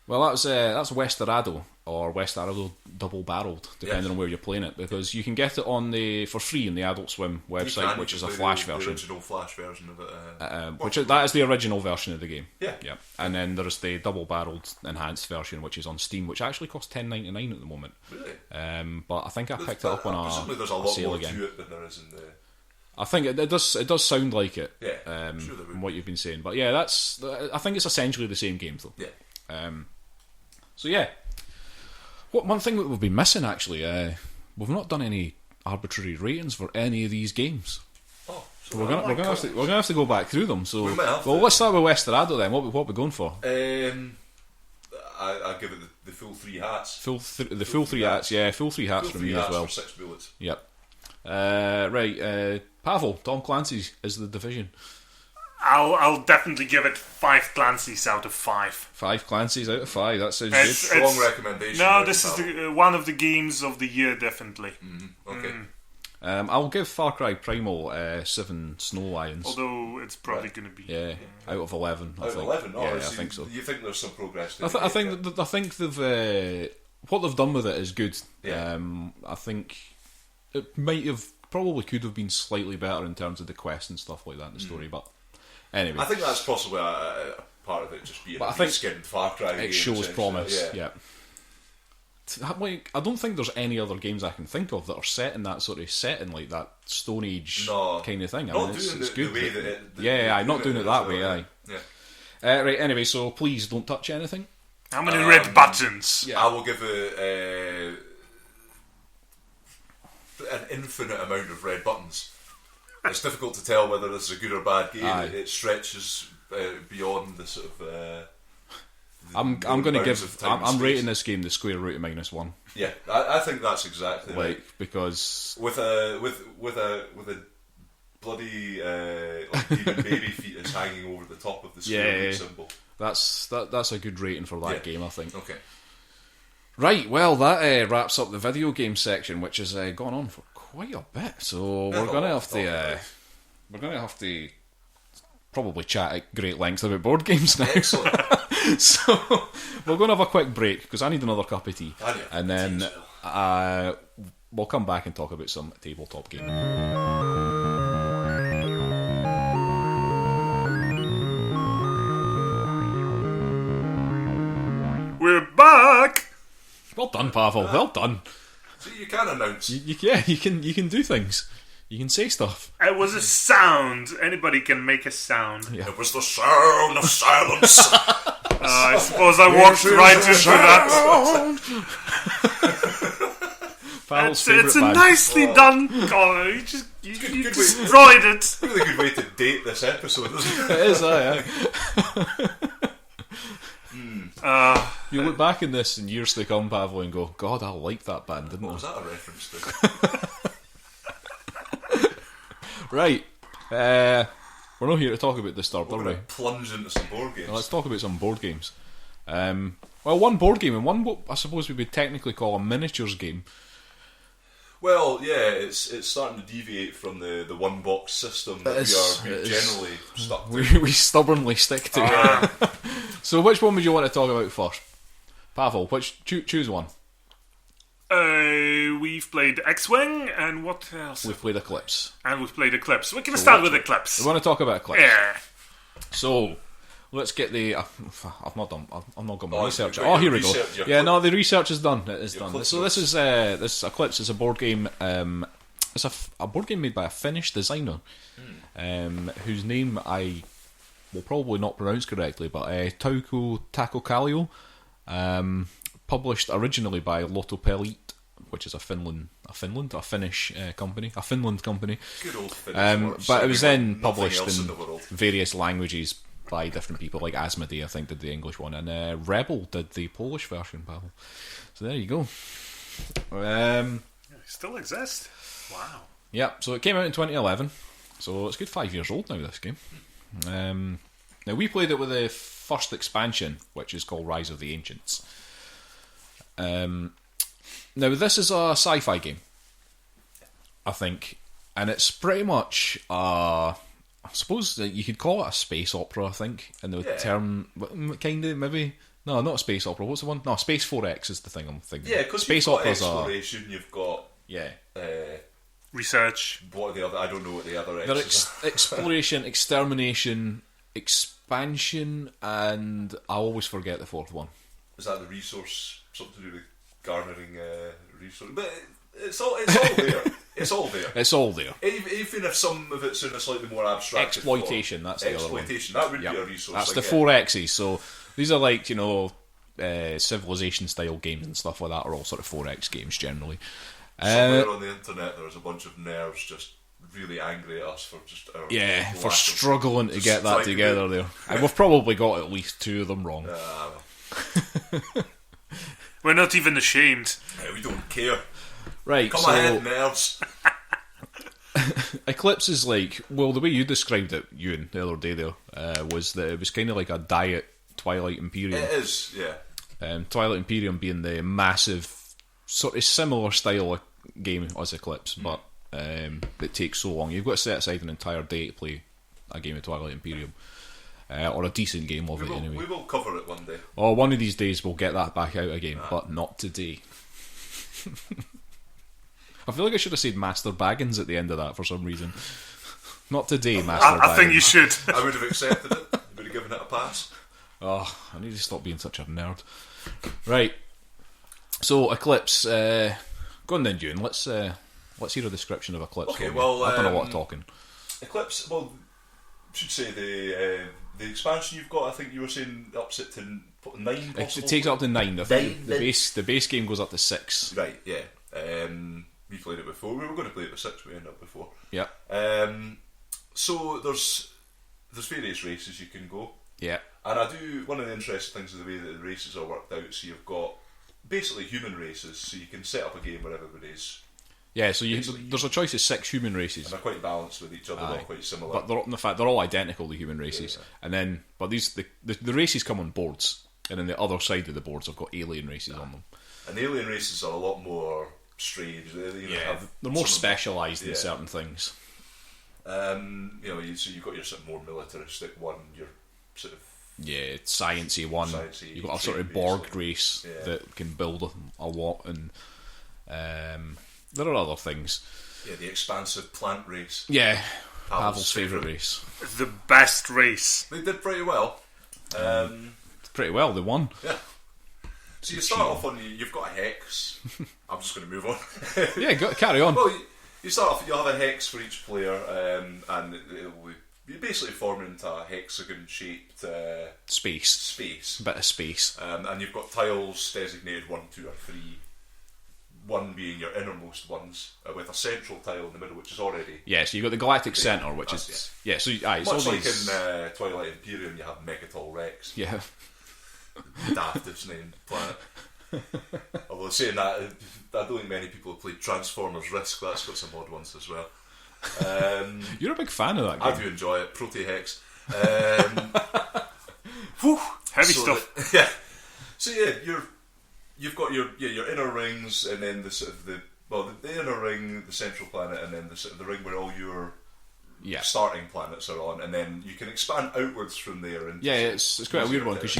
Well, that's Westerado or Westerado Double Barreled, depending on where you're playing it, because you can get it for free on the Adult Swim website, which is a Flash version. The original Flash version of it. That is the original version of the game. Yeah. And then there's the Double Barreled enhanced version, which is on Steam, which actually costs $10.99 at the moment. Really? But I think I picked it up on presumably there's a lot more to it than there is in the. I think it does sound like it. Yeah, sure from what you've been saying, but yeah, I think it's essentially the same game though. Yeah. So yeah, one thing that we've been missing actually, we've not done any arbitrary ratings for any of these games. Oh, so we're gonna have to go back through them. So let's start with Westerado then. What we going for? I give it the full 3 hats. Full 3 hats. Yeah, full 3 hats from me as well. For 6 bullets. Yep. Right, Pawel, Tom Clancy's is the Division. I'll definitely give it 5 Clancy's out of 5. 5 Clancy's out of 5. That sounds good. Strong recommendation. No, this is one of the games of the year, definitely. Okay. I'll give Far Cry Primal 7 Snow Lions. Although it's probably going to be out of 11. Out of 11? Oh, I think so. You think there's some progress? I think they've what they've done with it is good. Yeah. I think it probably could have been slightly better in terms of the quest and stuff like that in the story, but anyway, I think that's possibly a part of it just being a skinned Far Cry game. It shows promise. Yeah. I don't think there's any other games I can think of that are set in that sort of setting, like that Stone Age kind of thing. It's good. The way that I'm not doing it that way. Yeah. Right. Anyway, so please don't touch anything. How many red buttons? Yeah. I will give it an infinite amount of red buttons. It's difficult to tell whether this is a good or bad game. It stretches beyond the sort of. I'm going to give. I'm rating this game the square root of -1. Yeah, I think that's exactly right. Because with a bloody demon baby fetus hanging over the top of the square root symbol. That's a good rating for that game, I think. Okay. Right, well, that wraps up the video game section, which has gone on for quite a bit. So we're going to have to probably chat at great length about board games now. Excellent. So we're going to have a quick break because I need another cup of tea, and then we'll come back and talk about some tabletop gaming. We're back. Well done, Pawel. Well done. So you can announce. You can do things. You can say stuff. It was a sound. Anybody can make a sound. Yeah. It was the sound of silence. I suppose I walked right into that. It's a nicely done collar. You destroyed it. Really good way to date this episode, isn't it? It is, You look back in this in years to come, Pawel, and go, God, I liked that band, didn't I? What was that a reference to? Right. We're not here to talk about Disturbed, are we? Plunge into some board games. Let's talk about some board games. Well, one board game and one what I suppose we would technically call a miniatures game. Well, yeah, it's starting to deviate from the one box system that we generally stuck to. We stubbornly stick to. So, which one would you want to talk about first, Pawel? Choose one. We've played X-Wing, and what else? We've played Eclipse. And we've played Eclipse. We can start with Eclipse. We want to talk about Eclipse. Yeah. So, let's get the. I've not done. I'm not going to research it. Oh, here we go. Yeah, no, the research is done. It is done. Eclipse So this Eclipse is a board game. It's a board game made by a Finnish designer, whose name I will probably not pronounce correctly, but Tauko Takokallio. Published originally by Lotopelit, which is a Finnish company, a Finland company. Good old Finnish but it was then published in in various languages by different people, like Asmodee, I think, did the English one, and Rebel did the Polish version, Pawel. So there you go. It still exists. Wow. Yeah, so it came out in 2011, so it's a good 5 years old now, this game. Now, we played it with the first expansion, which is called Rise of the Ancients. Now, this is a sci-fi game, I think, and it's pretty much, I suppose that you could call it a space opera, I think, in the term, kind of, maybe. No, not a space opera. What's the one? No, Space 4X is the thing I'm thinking. Yeah, because space you've got operas exploration, you've got research. What are the other? I don't know what the other X's are. Exploration, extermination, expansion, and I always forget the fourth one. Is that the resource? Something to do with garnering resource? But it's all there. It's all there. It's all there. Even if some of it's in a slightly more abstract exploitation. Form. That's the other one. Exploitation. That would be a resource. That's the 4X's. So these are like, civilization style games and stuff like that are all sort of 4X games generally. Somewhere on the internet there was a bunch of nerds just really angry at us for just for struggling to get that together there. And we've probably got at least two of them wrong. We're not even ashamed. We don't care. Right, Come ahead, nerds. Eclipse is like, well, the way you described it, Euan, the other day there, was that it was kind of like a diet Twilight Imperium. It is, yeah. Twilight Imperium being the massive, sort of similar style game as Eclipse, but it takes so long. You've got to set aside an entire day to play a game of Twilight Imperium. Or a decent game of it anyway. We will cover it one day. Oh, one of these days we'll get that back out again, but not today. I feel like I should have said Master Baggins at the end of that for some reason. Not today, Master Baggins. I think you should. I would have accepted it. I would have given it a pass. Oh, I need to stop being such a nerd. Right. So, Eclipse. Go on then, Euan. Let's hear a description of Eclipse. Okay, well... I've done a lot of talking. Eclipse, well... should say the expansion you've got, I think you were saying ups it to 9 possible. It takes up to 9. The base game goes up to 6. Right, yeah. we played it before. We were going to play it with 6, we ended up with 4. Yeah. So there's various races you can go. Yeah. And one of the interesting things is the way that the races are worked out. So you've got basically human races, so you can set up a game where everybody's... Yeah, so there's a choice of 6 human races. And they're quite balanced with each other, they're all quite similar. But in fact, they're all identical, the human races. Yeah. And then, but the races come on boards, and then the other side of the boards have got alien races on them. And the alien races are a lot more strange. They're more specialised in certain things. So you've got your sort of more militaristic one, your sort of... Yeah, sciencey one. You've got a sort of Borg race that can build a lot, and there are other things. Yeah, the expansive plant race. Yeah, Pavel's favourite race. The best race. They did pretty well. Pretty well, they won. Yeah. So you start off you've got a hex. I'm just going to move on. Yeah, carry on. Well, you start off, you'll have a hex for each player, and you basically form it into a hexagon-shaped space. A bit of space. And you've got tiles designated 1, 2 or 3. 1 being your innermost ones, with a central tile in the middle, which is already... Yeah, so you've got the galactic centre, which is... Yeah, so... Much like in Twilight Imperium, you have Megatol Rex. Yeah. Daftest named planet. Although saying that, I don't think many people have played Transformers Risk. That's got some odd ones as well. You're a big fan of that game. I do enjoy it. Protehex. Whew, heavy stuff. Yeah. So yeah, you've got your inner rings, and then the inner ring, the central planet, and then the ring where all your starting planets are on, and then you can expand outwards from there. Into it's quite a weird one because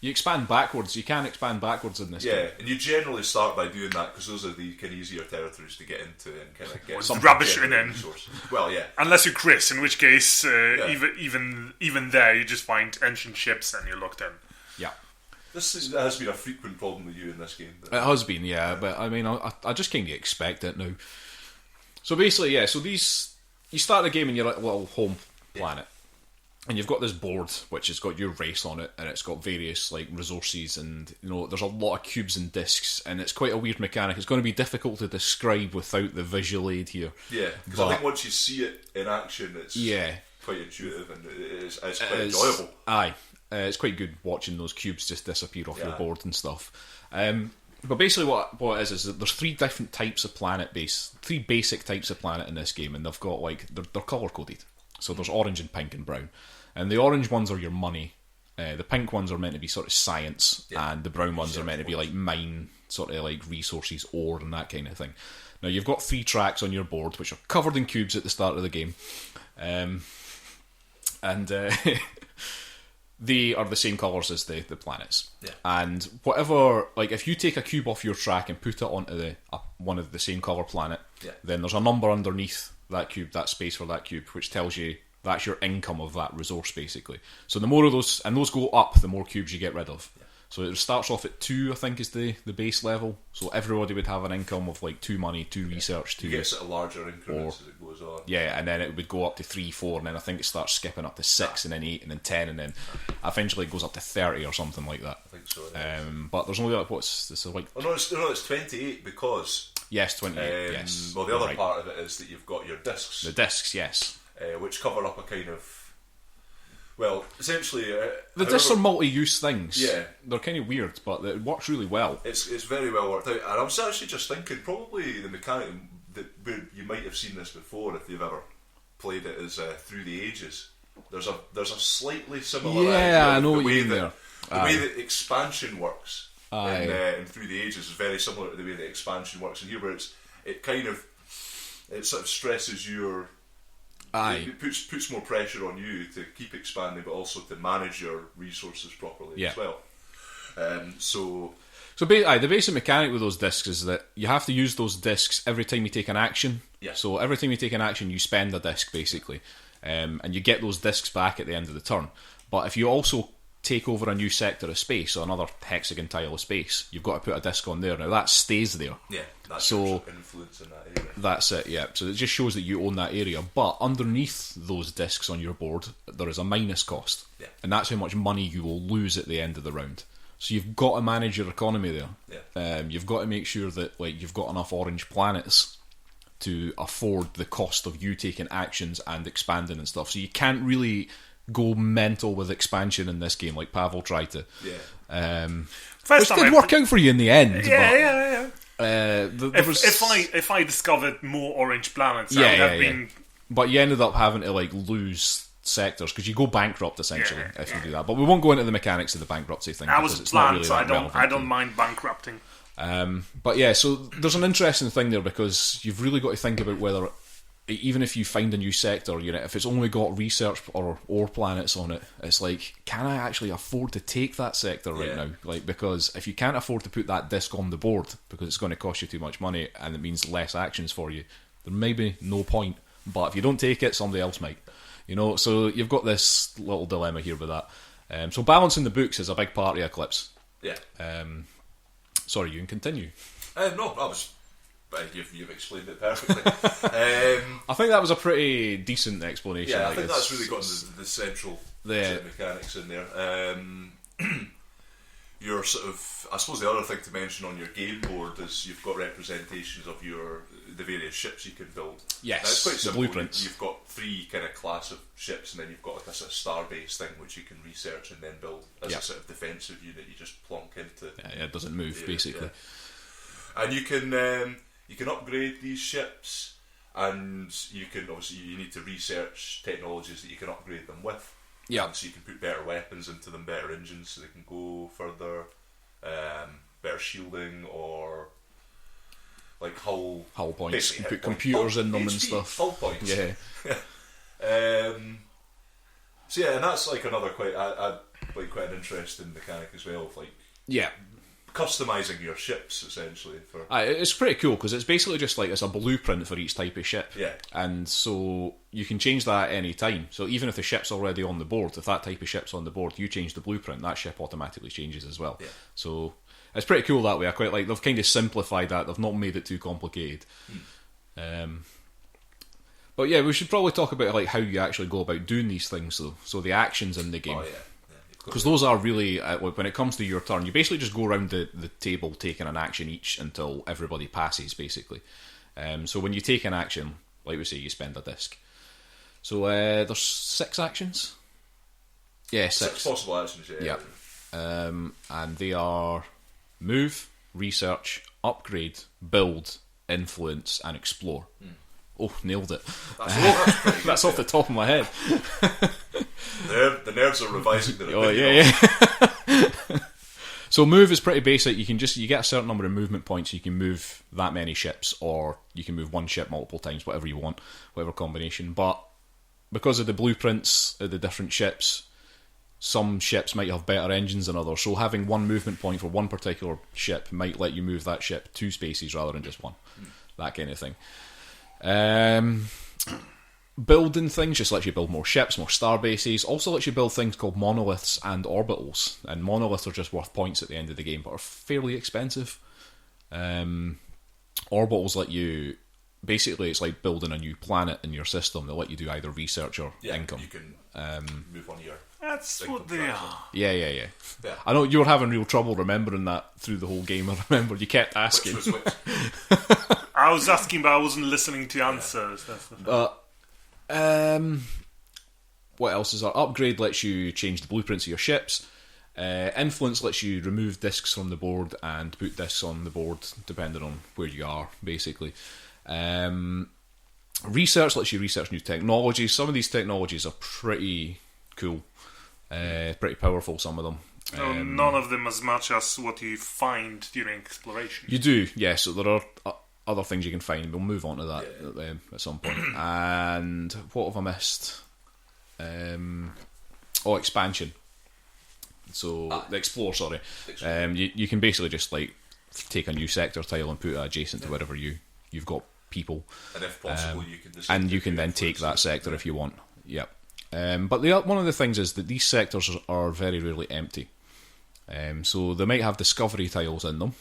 you expand backwards. You can expand backwards in this game. Yeah, and you generally start by doing that because those are the kind of easier territories to get into and kind of get some rubbish in it. Well, yeah. Unless you're Chris, in which case, even there, you just find ancient ships and you're locked in. Yeah. This has been a frequent problem with you in this game. It has been, yeah. But I mean, I just kind of expect it now. So basically, yeah. So you start the game and you're at a little home planet. And you've got this board which has got your race on it, and it's got various like resources, and there's a lot of cubes and discs, and it's quite a weird mechanic. It's going to be difficult to describe without the visual aid here. Yeah, because I think once you see it in action, it's quite intuitive and it's quite enjoyable. It's quite good watching those cubes just disappear off your board and stuff. But basically, what it is that there's 3 different types of planet base, 3 basic types of planet in this game, and they've got they're color coded. So there's orange and pink and brown. And the orange ones are your money. The pink ones are meant to be sort of science, and the brown ones are meant to be like mine, sort of like resources, ore, and that kind of thing. Now you've got 3 tracks on your board which are covered in cubes at the start of the game, and they are the same colours as the planets. Yeah. And whatever, like if you take a cube off your track and put it onto one of the same colour planet, then there's a number underneath that cube, that space for that cube, which tells you that's your income of that resource, basically. So the more of those, and those go up, the more cubes you get rid of. Yeah. So it starts off at 2, I think, is the base level. So everybody would have an income of like 2 money, 2 research, 2... You get sort of larger increments as it goes on. Yeah, and then it would go up to 3, 4, and then I think it starts skipping up to 6, and then 8, and then 10, and then eventually it goes up to 30 or something like that. I think so. But there's only it's like... Oh no, it's 28 because... Yes, 28, yes. Well, the other part of it is that you've got your discs. The discs, yes. Which cover up a kind of... Well, essentially... the discs are multi-use things. Yeah. They're kind of weird, but it works really well. It's very well worked out. And I was actually just thinking, probably the mechanic that you might have seen this before if you've ever played it is Through the Ages. There's a slightly similar idea. I know what you mean there. The way that expansion works in Through the Ages is very similar to the way that expansion works in here, where it sort of stresses your... It puts more pressure on you to keep expanding, but also to manage your resources properly as well. So the basic mechanic with those discs is that you have to use those discs every time you take an action. Yeah. So every time you take an action, you spend a disc, basically. And you get those discs back at the end of the turn. But if you also take over a new sector of space, so another hexagon tile of space, you've got to put a disc on there. Now that stays there. Yeah, that's your influence in that area. That's it, yeah. So it just shows that you own that area. But underneath those discs on your board, there is a minus cost. Yeah. And that's how much money you will lose at the end of the round. So you've got to manage your economy there. Yeah. You've got to make sure that like you've got enough orange planets to afford the cost of you taking actions and expanding and stuff. So you can't really go mental with expansion in this game like Pawel tried to. Yeah. Which did work out for you in the end. Yeah. If I discovered more orange planets, I would have been. But you ended up having to like lose sectors because you go bankrupt essentially if you do that. But we won't go into the mechanics of the bankruptcy thing. I was it's planned, not really so that I don't mind bankrupting. But yeah, so there's an interesting thing there because you've really got to think about whether, even if you find a new sector, you know, if it's only got research or ore planets on it, it's like, can I actually afford to take that sector right now? Like, because if you can't afford to put that disc on the board because it's going to cost you too much money and it means less actions for you, there may be no point. But if you don't take it, somebody else might. You know, so you've got this little dilemma here with that. So balancing the books is a big part of Eclipse. Yeah. Sorry, you can continue. No, that was. You've explained it perfectly. I think that was a pretty decent explanation. Yeah, I think that's really got the central mechanics in there. Your sort of, I suppose the other thing to mention on your game board is you've got representations of the various ships you can build. Yes, now, it's quite simple. blueprints. You've got 3 kind of class of ships, and then you've got like a sort of star-based thing which you can research and then build as a sort of defensive unit. You just plonk into. Yeah, it doesn't move basically. Yeah. And you can upgrade these ships, and you can obviously you need to research technologies that you can upgrade them with. Yeah. So you can put better weapons into them, better engines, so they can go further, better shielding, or like hull points. You put computers in them and stuff. Hull points. Yeah. So yeah, and that's like another quite an interesting mechanic as well. Of like customizing your ships essentially. It's pretty cool because it's basically just like it's a blueprint for each type of ship. Yeah. And so you can change that at any time. So even if the ship's already on the board, if that type of ship's on the board, you change the blueprint, that ship automatically changes as well. Yeah. So it's pretty cool that way. I quite like they've kind of simplified that. They've not made it too complicated. But yeah, we should probably talk about like how you actually go about doing these things though. So the actions in the game. Oh yeah. Because those are really, when it comes to your turn, you basically just go around the table taking an action each until everybody passes, basically. So when you take an action, like we say, you spend a disc. So there's 6 actions? Yeah, 6. 6 possible actions, yeah. And they are move, research, upgrade, build, influence, and explore. Oh, nailed it. That's off the top of my head. The nerds are revising their yeah. So move is pretty basic. You get a certain number of movement points. You can move that many ships, or you can move one ship multiple times, whatever you want, whatever combination. But because of the blueprints of the different ships, some ships might have better engines than others. So having one movement point for one particular ship might let you move that ship 2 spaces rather than just 1. That kind of thing. Building things just lets you build more ships, more star bases. Also lets you build things called monoliths and orbitals. And monoliths are just worth points at the end of the game, but are fairly expensive. Orbitals let you... Basically, it's like building a new planet in your system. They let you do either research or income. You can move on your... That's what they are. Yeah. I know you were having real trouble remembering that through the whole game. I remember you kept asking. Which was which? I was asking, but I wasn't listening to answers. That's the thing. What else is there? Upgrade lets you change the blueprints of your ships. Influence lets you remove discs from the board and put discs on the board depending on where you are, basically. Research lets you research new technologies. Some of these technologies are pretty cool, pretty powerful, some of them. None of them as much as what you find during exploration. You do, yeah. So there are other things you can find. We'll move on to that at some point. And what have I missed? Expansion. So the explore, sorry. You can basically just like take a new sector tile and put it adjacent to wherever you've got people. And if possible, you can decide and you can then take that sector if you want. Yep. But one of the things is that these sectors are very rarely empty. So they might have discovery tiles in them,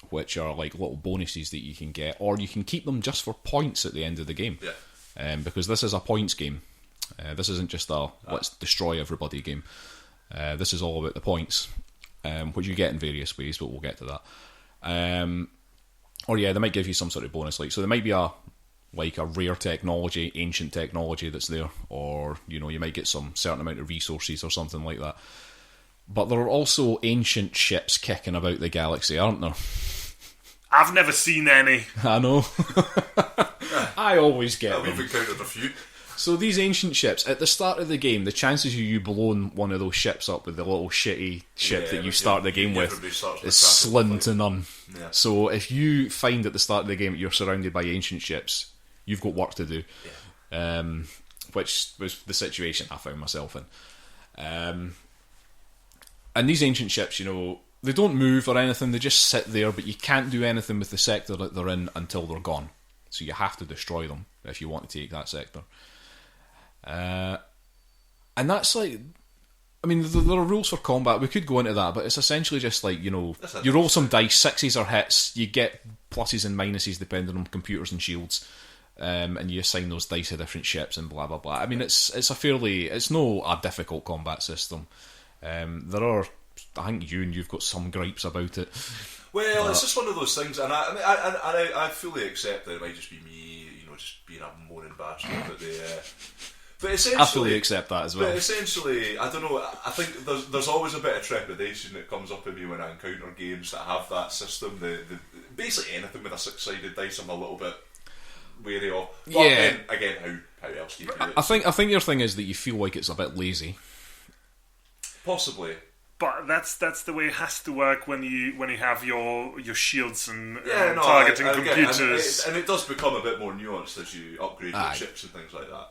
which are like little bonuses that you can get, or you can keep them just for points at the end of the game. Yeah. Because this is a points game. This isn't just a let's destroy everybody game. This is all about the points. which you get in various ways, but we'll get to that. Or yeah, they might give you some sort of bonus, like so there might be a rare technology, ancient technology that's there, or you might get some certain amount of resources or something like that. But there are also ancient ships kicking about the galaxy, aren't there? I've never seen any. I know. I always get them. We've encountered a few. So these ancient ships, at the start of the game, the chances of you blowing one of those ships up with the little shitty ship that you start the game with is slim to none. Yeah. So if you find at the start of the game you're surrounded by ancient ships, you've got work to do. Yeah. Which was the situation I found myself in. And these ancient ships, they don't move or anything, they just sit there, but you can't do anything with the sector that they're in until they're gone. So you have to destroy them if you want to take that sector. And that's like... I mean, there are rules for combat, we could go into that, but it's essentially just like, you roll some dice, sixes are hits, you get pluses and minuses depending on computers and shields, and you assign those dice to different ships and blah blah blah. I mean, it's no a difficult combat system. There are, I think you've got some gripes about it. Well, it's just one of those things, and I fully accept that it might just be me, just being a moaning bastard. But essentially, I fully accept that as well. But essentially, I don't know. I think there's always a bit of trepidation that comes up in me when I encounter games that have that system. Basically anything with a six-sided dice, I'm a little bit wary of. But then again, how else do you do it? I think your thing is that you feel like it's a bit lazy. Possibly. But that's the way it has to work when you have your shields and targeting computers. And it does become a bit more nuanced as you upgrade your ships and things like that.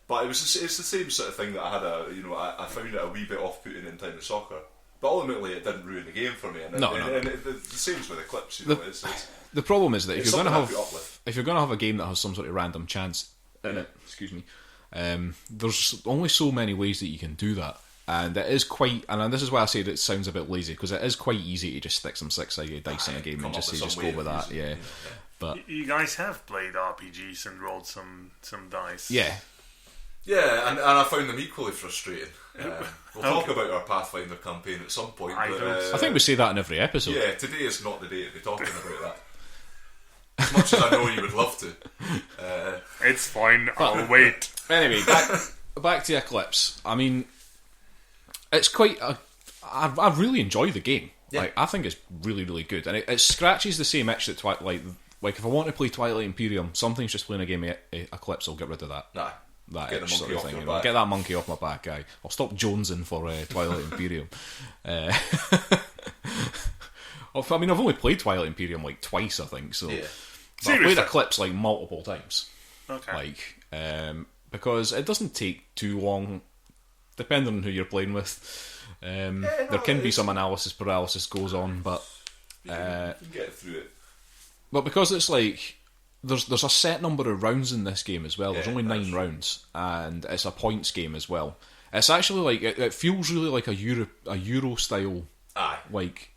But it's the same sort of thing that I had I found it a wee bit off-putting in Time of Soccer. But ultimately it didn't ruin the game for me. And the same with Eclipse. The problem is that if you're going to have a game that has some sort of random chance in it, there's only so many ways that you can do that. And it is quite, and this is why I say that it sounds a bit lazy, because it is quite easy to just stick some six-sided dice in a game and just go with that. Yeah. But you guys have played RPGs and rolled some dice. Yeah. Yeah, and I found them equally frustrating. We'll talk about our Pathfinder campaign at some point. I think we say that in every episode. Yeah, today is not the day to be talking about that. As much as I know you would love to. It's fine, I'll wait. Anyway, back to Eclipse. I mean, it's quite... I really enjoy the game. Yeah. Like, I think it's really, really good. And it scratches the same itch that Twilight... Like, if I want to play Twilight Imperium, something's just playing a game of Eclipse, I'll get rid of that. Nah. That itch sort of thing. Get that monkey off my back, guy. I'll stop jonesing for Twilight Imperium. I mean, I've only played Twilight Imperium like twice, I think. So, yeah. But I've played Eclipse like multiple times. Okay. Because it doesn't take too long, depending on who you're playing with. There can be some analysis paralysis goes on, but you can get through it. But because it's like there's a set number of rounds in this game as well. There's only 9 rounds, and it's a points game as well. It's actually like it feels really like a Euro style, like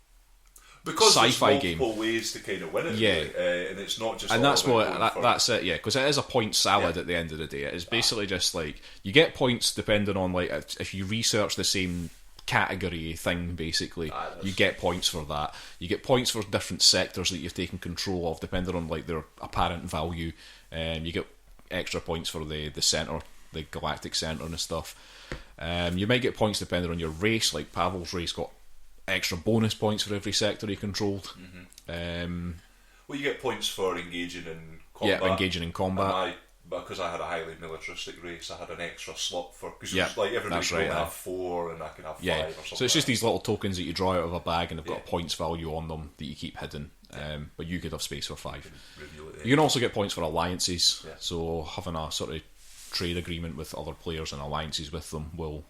because sci-fi there's game. Multiple ways to kind of win it, really. And it's not just. And that's that's it, yeah. Because it is a point salad at the end of the day. It is basically just like you get points depending on like if you research the same category thing, basically you get points for that. You get points for different sectors that you've taken control of depending on like their apparent value. You get extra points for the centre, the galactic centre and stuff. You might get points depending on your race. Like Pawel's race got extra bonus points for every sector he controlled. Well, you get points for engaging in combat. Yeah, engaging in combat. Because I had a highly militaristic race, I had an extra slot for... Because it was like everybody can have 4 and I can have 5 or something. So it's just these little tokens that you draw out of a bag and they've got a points value on them that you keep hidden. But you could have space for 5. You can also get points for alliances. Yeah. So having a sort of trade agreement with other players and alliances with them will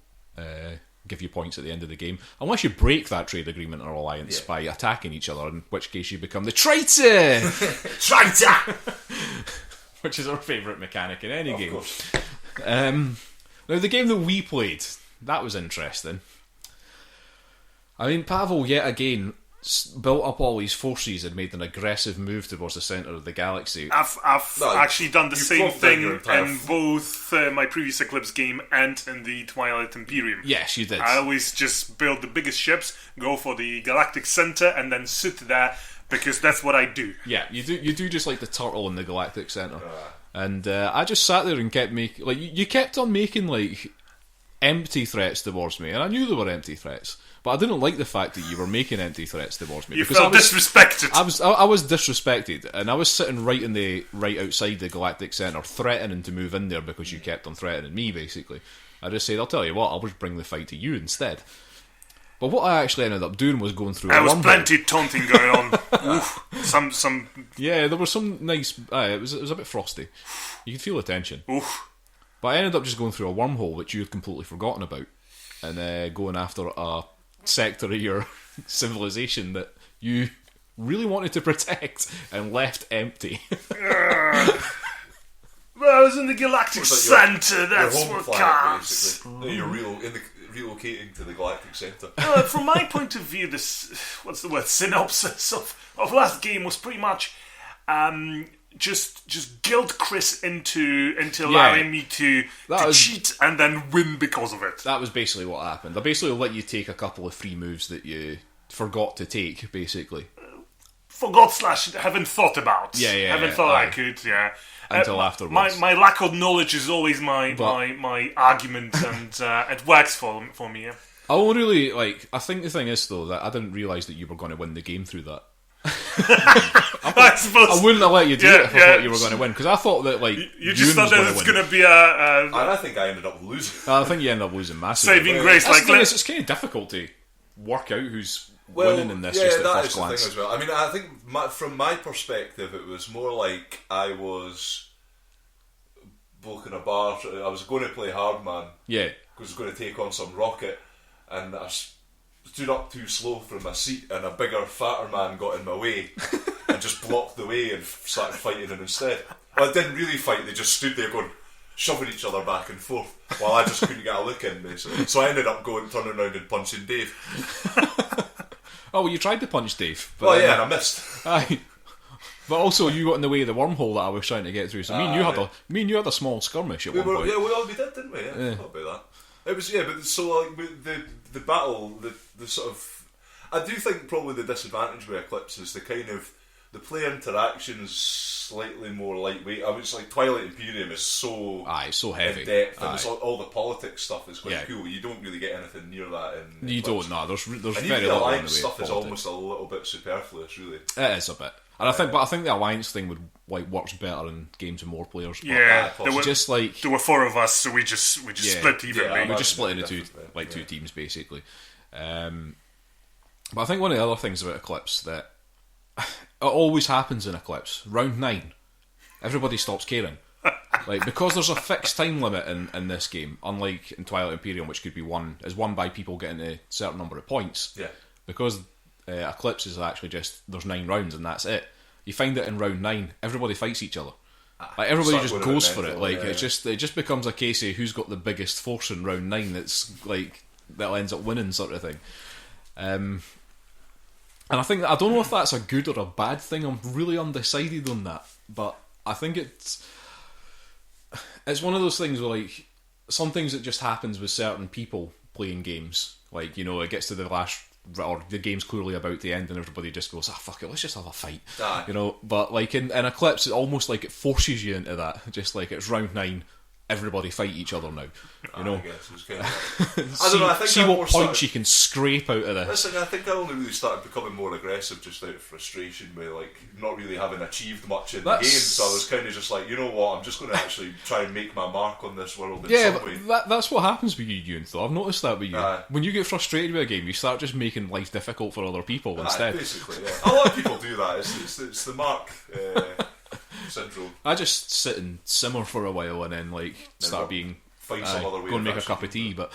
give you points at the end of the game. Unless you break that trade agreement or alliance by attacking each other, in which case you become the traitor! Traitor! Which is our favourite mechanic in any game. Now, the game that we played, that was interesting. I mean, Pawel, yet again, built up all these forces and made an aggressive move towards the centre of the galaxy. I've actually done the same thing in both my previous Eclipse game and in the Twilight Imperium. Yes, you did. I always just build the biggest ships, go for the galactic centre, and then sit there because that's what I do. Yeah, you do just like the turtle in the galactic centre. And I just sat there and kept making... Like, you kept on making, like, empty threats towards me, and I knew they were empty threats. But I didn't like the fact that you were making empty threats towards me. You felt disrespected. I was disrespected, and I was sitting right outside the galactic centre, threatening to move in there because you kept on threatening me, basically. I just said, I'll tell you what, I'll just bring the fight to you instead. But what I actually ended up doing was going through There was plenty taunting going on. Oof. Some... Yeah, there was some nice... it was a bit frosty. You could feel the tension. Oof. But I ended up just going through a wormhole, which you had completely forgotten about, and going after a sector of your civilization that you really wanted to protect and left empty. Well, I was in the galactic centre, that's your what counts. You're relocating to the galactic centre. From my point of view, this, what's the word, synopsis of last game was pretty much just guilt Chris into allowing me to cheat and then win because of it. That was basically what happened. I basically let you take a couple of free moves that you forgot to take, basically. Forgot / haven't thought about. Haven't thought I could, Until afterwards. My lack of knowledge is always my argument, and it works for me, yeah. I only really, I think the thing is, though, that I didn't realise that you were going to win the game through that. I wouldn't have let you do it if I thought you were going to win, because I thought that you just thought that it was going to be a and I think I ended up losing. I think you ended up losing massively. Saving grace. It's kind of difficult to work out who's winning in this. Just at that first is glance. the thing as well. I mean, I think from my perspective, it was more like I was bloke in a bar. I was going to play Hardman. Yeah, I was going to take on some rocket, and I stood up too slow from my seat, and a bigger, fatter man got in my way and just blocked the way and started fighting him instead. Well, I didn't really fight, they just stood there going, shoving each other back and forth while I just couldn't get a look in, basically. So I ended up turning around and punching Dave. Oh, well, you tried to punch Dave. But and I missed. Aye. But also, you got in the way of the wormhole that I was trying to get through. So me and you had a small skirmish at one point. Yeah, we did, didn't we? Yeah, I thought about that. It was, but so the battle, the sort of, I do think probably the disadvantage with Eclipse is the player interaction's slightly more lightweight. I mean, it's like Twilight Imperium is so so heavy in depth, and it's all the politics stuff is quite cool. You don't really get anything near that in you Eclipse. don't. No, there's and very even the little in alliance the way stuff of is politics. almost a little bit superfluous, really. It is a bit. And I think the alliance thing would works better in games with more players. Yeah, there were 4 of us, so we just split evenly. We just split into two teams basically. But I think one of the other things about Eclipse that it always happens in Eclipse, round 9, everybody stops caring. Because there's a fixed time limit in this game, unlike in Twilight Imperium, which could be won by people getting a certain number of points. Yeah. Because Eclipse is actually just there's 9 rounds and that's it. You find that in round 9, everybody fights each other. Everybody just goes for it. It just becomes a case of who's got the biggest force in round 9. That's that ends up winning, sort of thing. And I think I don't know if that's a good or a bad thing. I'm really undecided on that, but I think it's one of those things where some things that just happens with certain people playing games. It gets to the last, or the game's clearly about to end and everybody just goes, fuck it, let's just have a fight. But in Eclipse, it's almost like it forces you into that, just like it's round 9, everybody fight each other now. I guess it's kind of I don't know, I think see what points you can scrape out of this. Listen, I think I only really started becoming more aggressive just out of frustration with not really having achieved much in the game, so I was kind of just like, you know what, I'm just going to actually try and make my mark on this world in some way. That's what happens with you, Euan, though. I've noticed that with you. When you get frustrated with a game, you start just making life difficult for other people instead. Basically, yeah. A lot of people do that. It's the mark syndrome. I just sit and simmer for a while and then start being find some other way. Go and make a cup of tea, but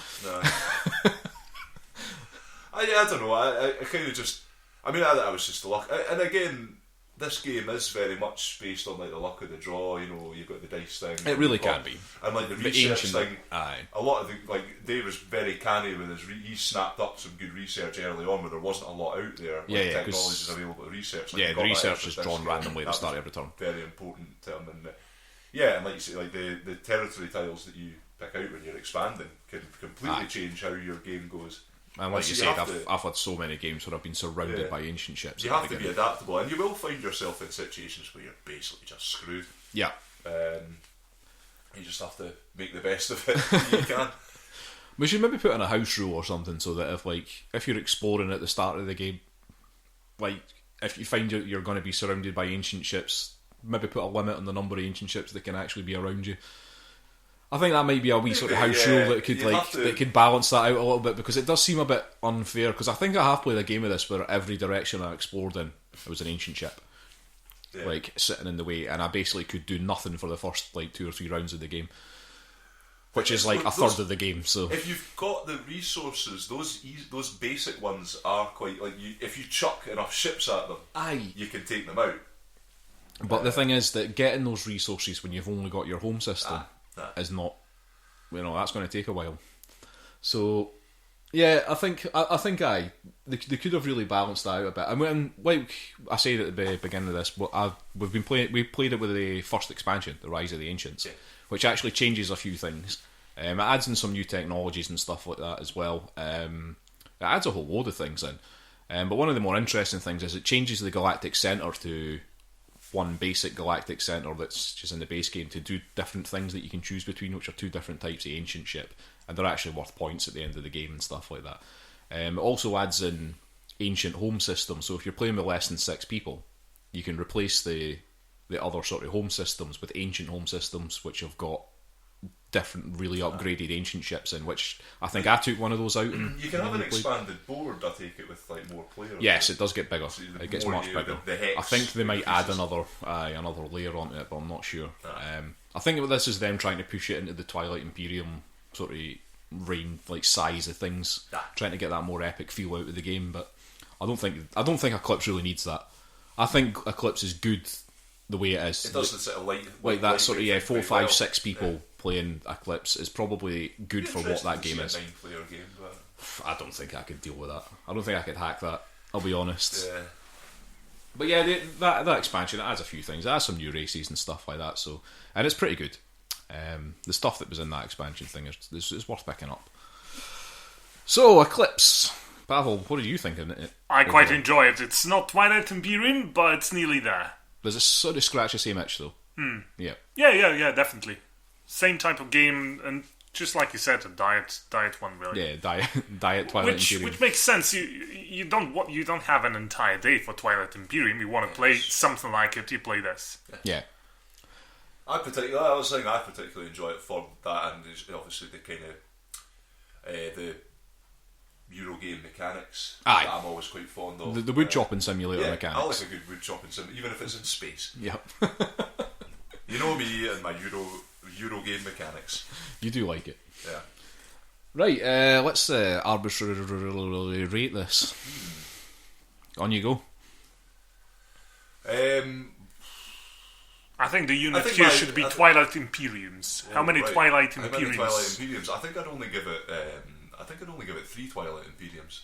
I don't know. I kind of just. I mean, I was just lucky, and again, this game is very much based on like the luck of the draw. You know, you've got the dice thing. It really can be. And like the research thing. A lot of the Dave was very canny with his. He snapped up some good research early on, where there wasn't a lot out there. Technologies available to research. Like the research is drawn randomly at the start of every turn. Very important to him, and and like you say, like the territory tiles that you pick out when you're expanding can completely change how your game goes. And like you said, I've had so many games where I've been surrounded by ancient ships. You have to be adaptable, and you will find yourself in situations where you're basically just screwed. Yeah. You just have to make the best of it you can. We should maybe put in a house rule or something, so that if you're exploring at the start of the game, like if you find you're going to be surrounded by ancient ships, maybe put a limit on the number of ancient ships that can actually be around you. I think that might be a wee sort of house rule that could balance that out a little bit, because it does seem a bit unfair. Because I think I have played a game of this where every direction I explored in, it was an ancient ship, like sitting in the way, and I basically could do nothing for the first like 2 or 3 rounds of the game, which is like a third of the game. So if you've got the resources, those basic ones are quite like if you chuck enough ships at them, you can take them out. But the thing is that getting those resources when you've only got your home system is not, that's going to take a while. So yeah, I think they could have really balanced that out a bit. I mean, like I said at the beginning of this, we played it with the first expansion, the Rise of the Ancients, which actually changes a few things. It adds in some new technologies and stuff like that as well. It adds a whole load of things in. But one of the more interesting things is it changes the galactic centre to one basic galactic centre that's just in the base game to do different things that you can choose between, which are 2 different types of ancient ship, and they're actually worth points at the end of the game and stuff like that. It also adds in ancient home systems, so if you're playing with less than 6 people, you can replace the other sort of home systems with ancient home systems, which have got different, really upgraded ancient ships in, which I think I took one of those out. You can have an expanded board, I take it, with like more players. Yes, it does get bigger. So it gets much bigger. I think they might add another layer onto it, but I'm not sure. I think this is them trying to push it into the Twilight Imperium sort of range, like size of things, trying to get that more epic feel out of the game. But I don't think Eclipse really needs that. I think Eclipse is good the way it is. It does the sort of like that sort of 4, 5, 6 people playing Eclipse is probably good for what that game is. 9-player game, but I don't think I could deal with that. I don't think I could hack that, I'll be honest. Yeah. But yeah, that expansion, it adds a few things. It has some new races and stuff like that, so, and it's pretty good. The stuff that was in that expansion thing is worth picking up. So, Eclipse. Pawel, what did you think of it? I quite enjoy it. It's not Twilight Imperium, but it's nearly there. Does it sort of scratch the same itch, though? Yeah. Yeah, definitely. Same type of game, and just like you said, a diet one, really. Yeah, diet Twilight Imperium. Which makes sense. You don't have an entire day for Twilight Imperium. You want to play something like it, you play this. Yeah. I was saying I particularly enjoy it for that, and obviously the kind of the Eurogame mechanics that I'm always quite fond of. The wood chopping simulator mechanics. I like a good wood chopping simulator, even if it's in space. Yep. You know me and my Eurogame mechanics. You do like it. Yeah. Right, let's arbitrarily rate this. On you go. I think the unit here should be Twilight Imperiums. How many Twilight Imperiums? I think I'd only give it 3 Twilight Imperiums.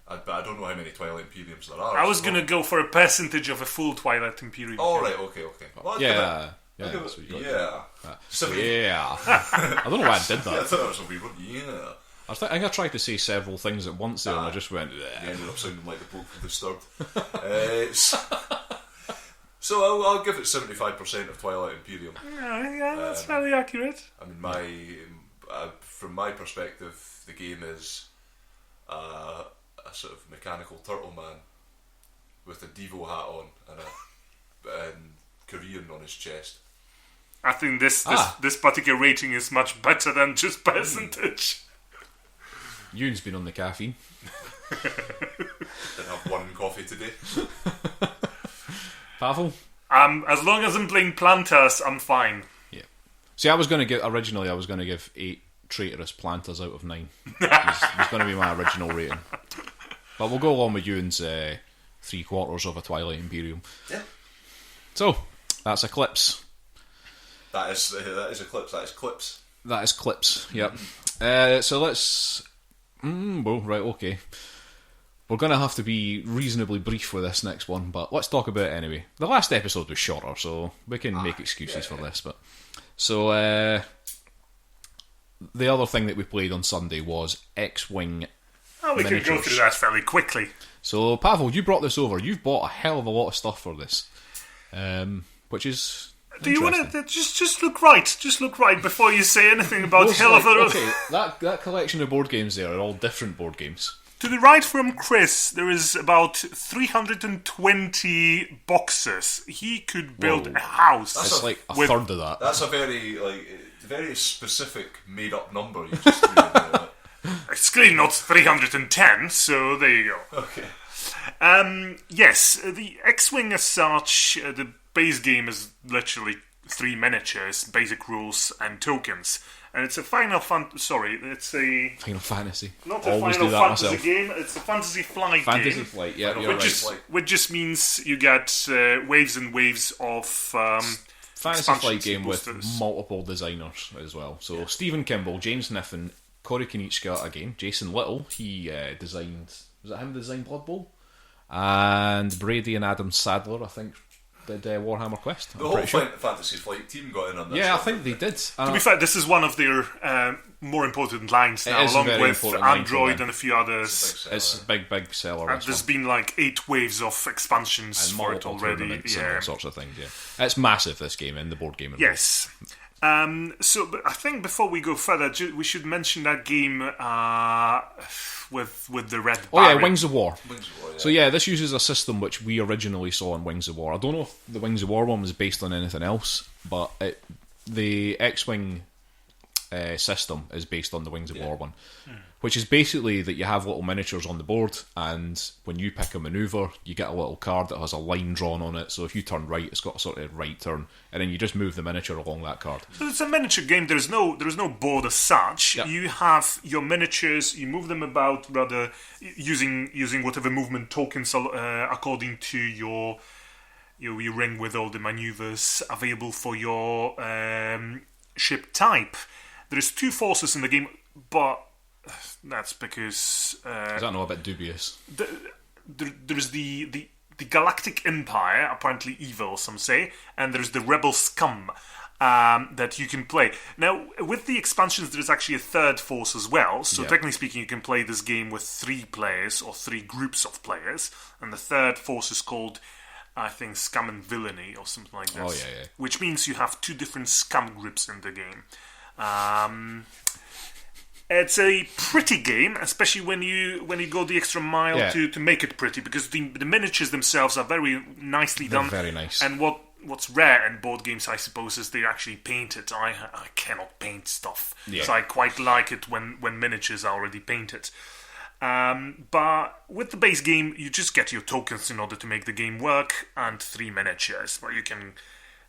But I don't know how many Twilight Imperiums there are. I was going to go for a percentage of a full Twilight Imperium. Right, okay. Well, yeah. I don't know why I did that. I thought that was a weird one. Yeah. I think I tried to say several things at once there, and I just went. You ended up sounding like the bloke from Disturbed. So I'll give it 75% of Twilight Imperium. Yeah, that's fairly accurate. I mean, from my perspective, the game is a sort of mechanical turtle man with a Devo hat on and Korean on his chest. I think this particular rating is much better than just percentage. Euan's been on the caffeine. Didn't have one coffee today. Pawel? As long as I'm playing Planters, I'm fine. Yeah. See, originally I was going to give 8 traitorous Planters out of 9. It's going to be my original rating. But we'll go along with Euan's 3/4 of a Twilight Imperium. Yeah. So, that's Eclipse. That is Eclipse. That is Clips. That is Clips, yep. So let's... well, right, okay. We're going to have to be reasonably brief with this next one, but let's talk about it anyway. The last episode was shorter, so we can make excuses for this. But so, the other thing that we played on Sunday was X-Wing We can miniatures. go through that fairly quickly. So, Pawel, you brought this over. You've bought a hell of a lot of stuff for this, which is... Do you want to just look right? Just look right before you say anything about hell of a... Okay, that collection of board games there are all different board games. To the right from Chris, there is about 320 boxes. He could build a house. It's like a third of that. That's a very specific made-up number you just threw in there. It's clearly not 310, so there you go. Okay. Yes, the X-Wing as such, the base game is literally 3 miniatures, basic rules, and tokens. And it's a it's a... Final Fantasy. Not a Always Final do that Fantasy myself. game, it's a Fantasy Flight game. Fantasy Flight, yeah, you're right. Which just means you get waves and waves of Fantasy Flight game with boosters. multiple designers as well. So Stephen Kimball, James Niffen, Corey Konieczka again, Jason Little, he designed... Was it him that designed Blood Bowl? And Brady and Adam Sadler, I think, did Warhammer Quest. The whole Fantasy Flight team got in on this. Yeah, I think they did. To be fair, this is one of their more important lines now, is a along very with important line for Android them. and a few others. It's a big seller. And there's been like 8 waves of expansions and for it multiple already. tournaments and all sorts of things. Yeah, it's massive. This game in the board game. Yes. But I think before we go further, we should mention that game with the red. Oh yeah, barrier. Wings of War. Wings of War, yeah. So yeah, this uses a system which we originally saw in Wings of War. I don't know if the Wings of War one was based on anything else, but the X-Wing system is based on the Wings of War one, which is basically that you have little miniatures on the board, and when you pick a manoeuvre, you get a little card that has a line drawn on it. So if you turn right, it's got a sort of right turn, and then you just move the miniature along that card. So it's a miniature game. There is no board as such. Yep. You have your miniatures. You move them about rather using whatever movement tokens according to your ring with all the maneuvers available for your ship type. There's 2 forces in the game, but that's because Is that not a bit dubious? there's the Galactic Empire, apparently evil, some say, and there's the Rebel Scum that you can play. Now, with the expansions, there's actually a 3rd force as well, so technically speaking, you can play this game with 3 players, or 3 groups of players, and the 3rd force is called, I think, Scum and Villainy, or something like this. Oh, yeah. Which means you have 2 different scum groups in the game. It's a pretty game, especially when you go the extra mile to make it pretty, because the miniatures themselves are very nicely done. Very nice. And what's rare in board games, I suppose, is they're actually painted. I cannot paint stuff, so I quite like it when miniatures are already painted. But with the base game, you just get your tokens in order to make the game work, and 3 miniatures, where you can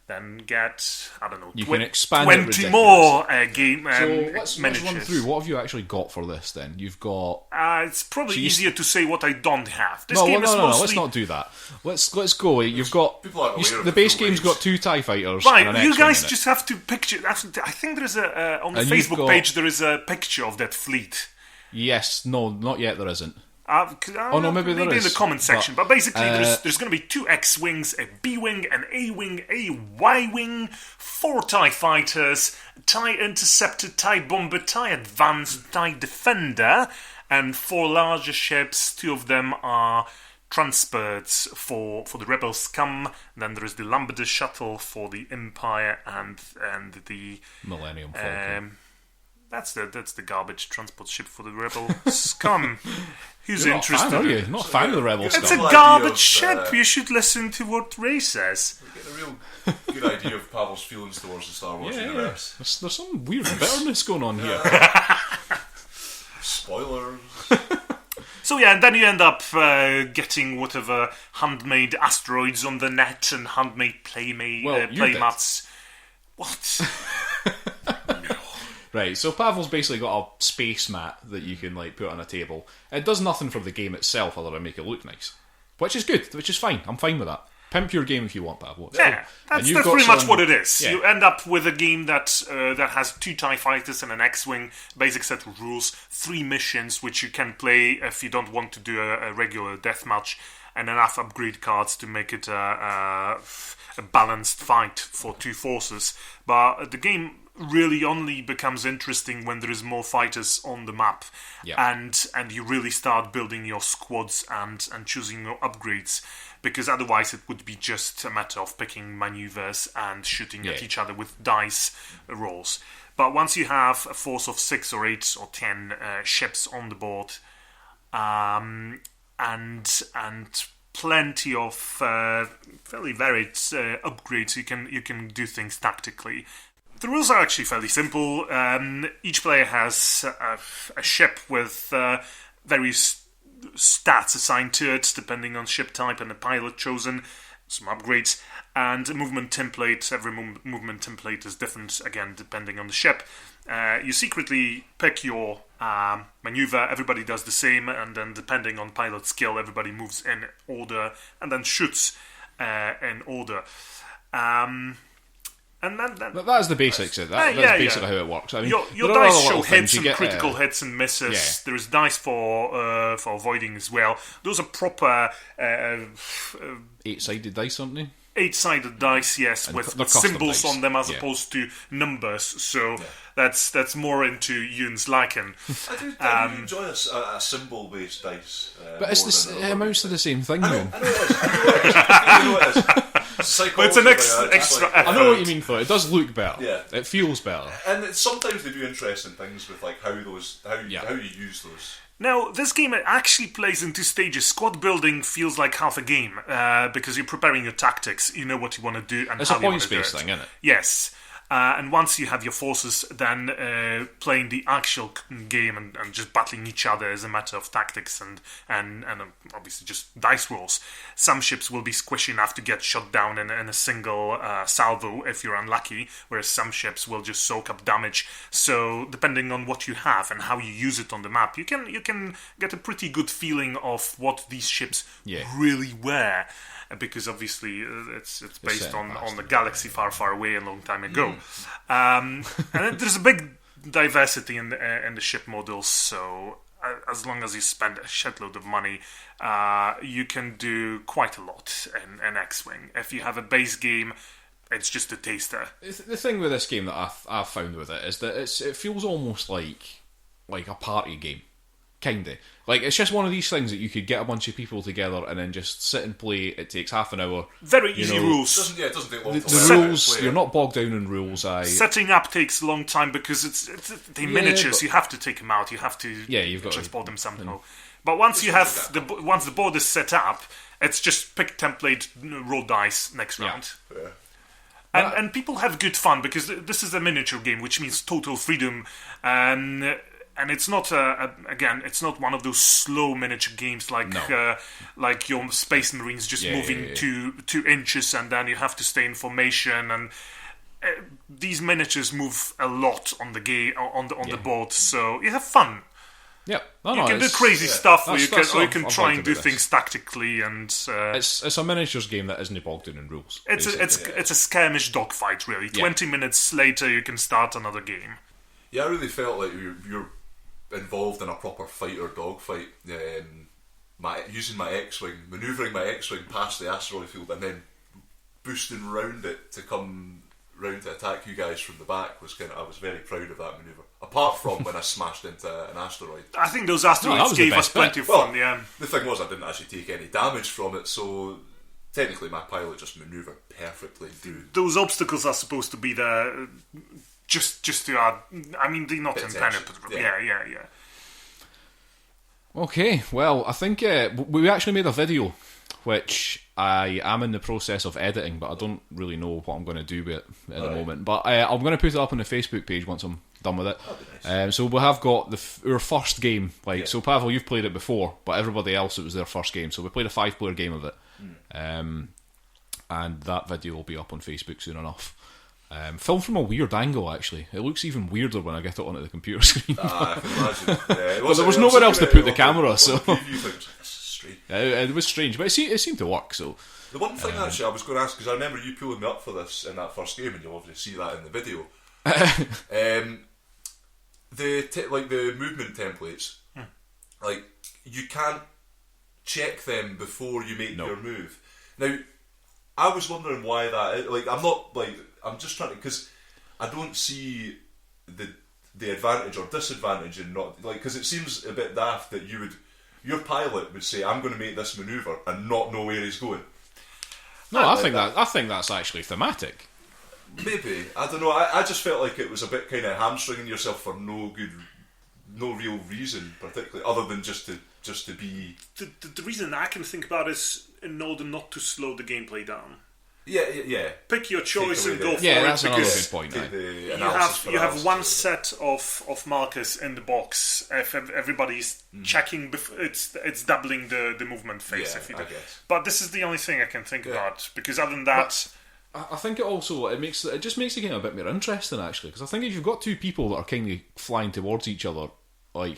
then get, I don't know, you can expand it 20 more game So let's miniatures. run through. What have you actually got for this then? You've got... it's probably easier to say what I don't have. This No, game is mostly... let's not do that. Let's go. You've got... People aren't aware of the base game's got 2 TIE fighters Right, and an you X-Wing guys in it. just have to picture... I think there is on the And you've Facebook got- page, there is a picture of that fleet. Yes, no, not yet there isn't. No, maybe there in is, the comment section. But basically, there's going to be 2 X-Wings, a B-Wing, an A-Wing, a Y-Wing, 4 TIE Fighters, TIE Interceptor, TIE Bomber, TIE Advanced, TIE Defender, and 4 larger ships. 2 of them are transports for the Rebel Scum. Then there is the Lambda Shuttle for the Empire, and the Millennium Falcon. That's the garbage transport ship for the Rebel Scum. Who's You're not a interested? fan, are you? Not a fan of the Rebel It's stuff. a garbage ship. You should listen to what Ray says. Get a real good idea of Pawel's feelings towards the Star Wars universe. There's some weird bitterness going on here. Spoilers. So yeah, and then you end up getting whatever handmade asteroids on the net and handmade playmats. What? Right, so Pawel's basically got a space mat that you can put on a table. It does nothing for the game itself other than make it look nice. which is good, which is fine. I'm fine with that. Pimp your game if you want, Pawel. Yeah, that's pretty much what it is. Yeah. You end up with a game that has 2 TIE fighters and an X-Wing, basic set of rules, 3 missions which you can play if you don't want to do a regular deathmatch, and enough upgrade cards to make it a balanced fight for 2 forces. But the game really only becomes interesting when there is more fighters on the map, and you really start building your squads and choosing your upgrades, because otherwise it would be just a matter of picking maneuvers and shooting at each other with dice rolls. But once you have a force of 6 or 8 or 10 ships on the board, and plenty of fairly varied upgrades, you can do things tactically. The rules are actually fairly simple. Each player has a ship with various stats assigned to it, depending on ship type and the pilot chosen, some upgrades, and a movement template. Every movement template is different, again, depending on the ship. You secretly pick your maneuver, everybody does the same, and then depending on pilot skill, everybody moves in order and then shoots in order. And that is the basics of that. That's basically how it works. I mean, your dice show hits and critical hits and misses. Yeah. There is dice for avoiding as well. Those are proper 8-sided dice, aren't they? 8-sided dice, yes, and with symbols on them as opposed to numbers. So that's more into Euan's liking. I do enjoy a symbol-based dice. But it amounts to the same thing, though. I know it is. But it's an extra effort. I know what you mean, though. It does look better. Yeah. It feels better. And sometimes they do interesting things with like how you use those. Now, this game actually plays in 2 stages. Squad building feels like half a game because you're preparing your tactics. You know what you want to do and it's how you want to do it. It's a points-based thing, isn't it? Yes. And once you have your forces, then playing the actual game and just battling each other is a matter of tactics and obviously just dice rolls. Some ships will be squishy enough to get shot down in a single salvo if you're unlucky, whereas some ships will just soak up damage. So depending on what you have and how you use it on the map, you can get a pretty good feeling of what these ships really were. Because obviously it's based on the galaxy far, far away a long time ago. And there's a big diversity in the ship models, so as long as you spend a shitload of money, you can do quite a lot in X-Wing. If you have a base game, it's just a taster. The thing with this game that I've found with it is that it feels almost like a party game. Kinda. Like, it's just one of these things that you could get a bunch of people together and then just sit and play. It takes half an hour. Very easy rules. It doesn't take long the rules, you're not bogged down in rules. Setting up takes a long time because they're miniatures. You have to take them out. You have to you've got transport them somehow. But once once the board is set up, it's just pick template, roll dice, next round. Yeah. And people have good fun because this is a miniature game, which means total freedom. And it's not it's not one of those slow miniature games like your Space Marines just moving 2 inches and then you have to stay in formation. And these miniatures move a lot on the the board, so you have fun. Yeah, you can do crazy stuff, or you can try and do things tactically. And it's a miniatures game that isn't bogged down in rules. It's a skirmish dogfight, really. 20 minutes later, you can start another game. Yeah, I really felt like you're involved in a proper fight or dogfight, using my X-Wing, manoeuvring my X-Wing past the asteroid field and then boosting round it to come round to attack you guys from the back I was very proud of that manoeuvre. Apart from when I smashed into an asteroid. I think those asteroids gave us plenty of fun, The thing was I didn't actually take any damage from it, so technically my pilot just manoeuvred perfectly through. Those obstacles are supposed to be there just to add. I mean, they're not intended. Yeah. Okay, well, I think we actually made a video, which I am in the process of editing, but I don't really know what I'm going to do with it at the moment. But I'm going to put it up on the Facebook page once I'm done with it. Nice. So we have got our first game. So Pawel, you've played it before, but everybody else, it was their first game. So we played a 5-player game of it. And that video will be up on Facebook soon enough. Filmed from a weird angle, actually. It looks even weirder when I get it onto the computer screen. I can imagine. But there was nowhere else to put the camera, so... strange. It was strange, but it seemed to work. So the one thing actually I was going to ask, because I remember you pulling me up for this in that first game, and you'll obviously see that in the video. The movement templates, like you can't check them before you make your move. Now, I was wondering why that is. Like, I'm just trying to, because I don't see the advantage or disadvantage in not, like, because it seems a bit daft that your pilot would say, I'm going to make this manoeuvre and not know where he's going. No, I think that's actually thematic. Maybe, I don't know. I just felt like it was a bit kind of hamstringing yourself for no real reason, particularly other than just to be. The reason I can think about is in order not to slow the gameplay down. Yeah. Pick your choice and go for it. Yeah, that's another good point. You have one set of markers in the box. If everybody's checking, it's doubling the movement phase. Yeah, I guess. But this is the only thing I can think about, because other than that. I think it just makes the game a bit more interesting, actually, because I think if you've got two people that are kind of flying towards each other, or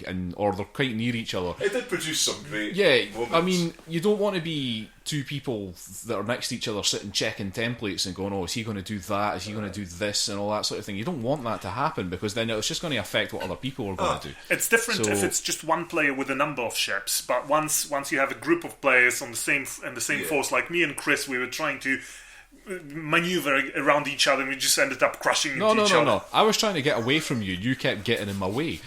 they're quite near each other, it did produce some great moments. I mean, you don't want to be two people that are next to each other sitting checking templates and going, oh, is he going to do that, is he going to do this, and all that sort of thing. You don't want that to happen, because then it's just going to affect what other people are going to do. It's different if it's just one player with a number of ships, but once you have a group of players on the same force, like me and Chris, we were trying to maneuver around each other, and we just ended up crashing into each other. No. I was trying to get away from you. You kept getting in my way.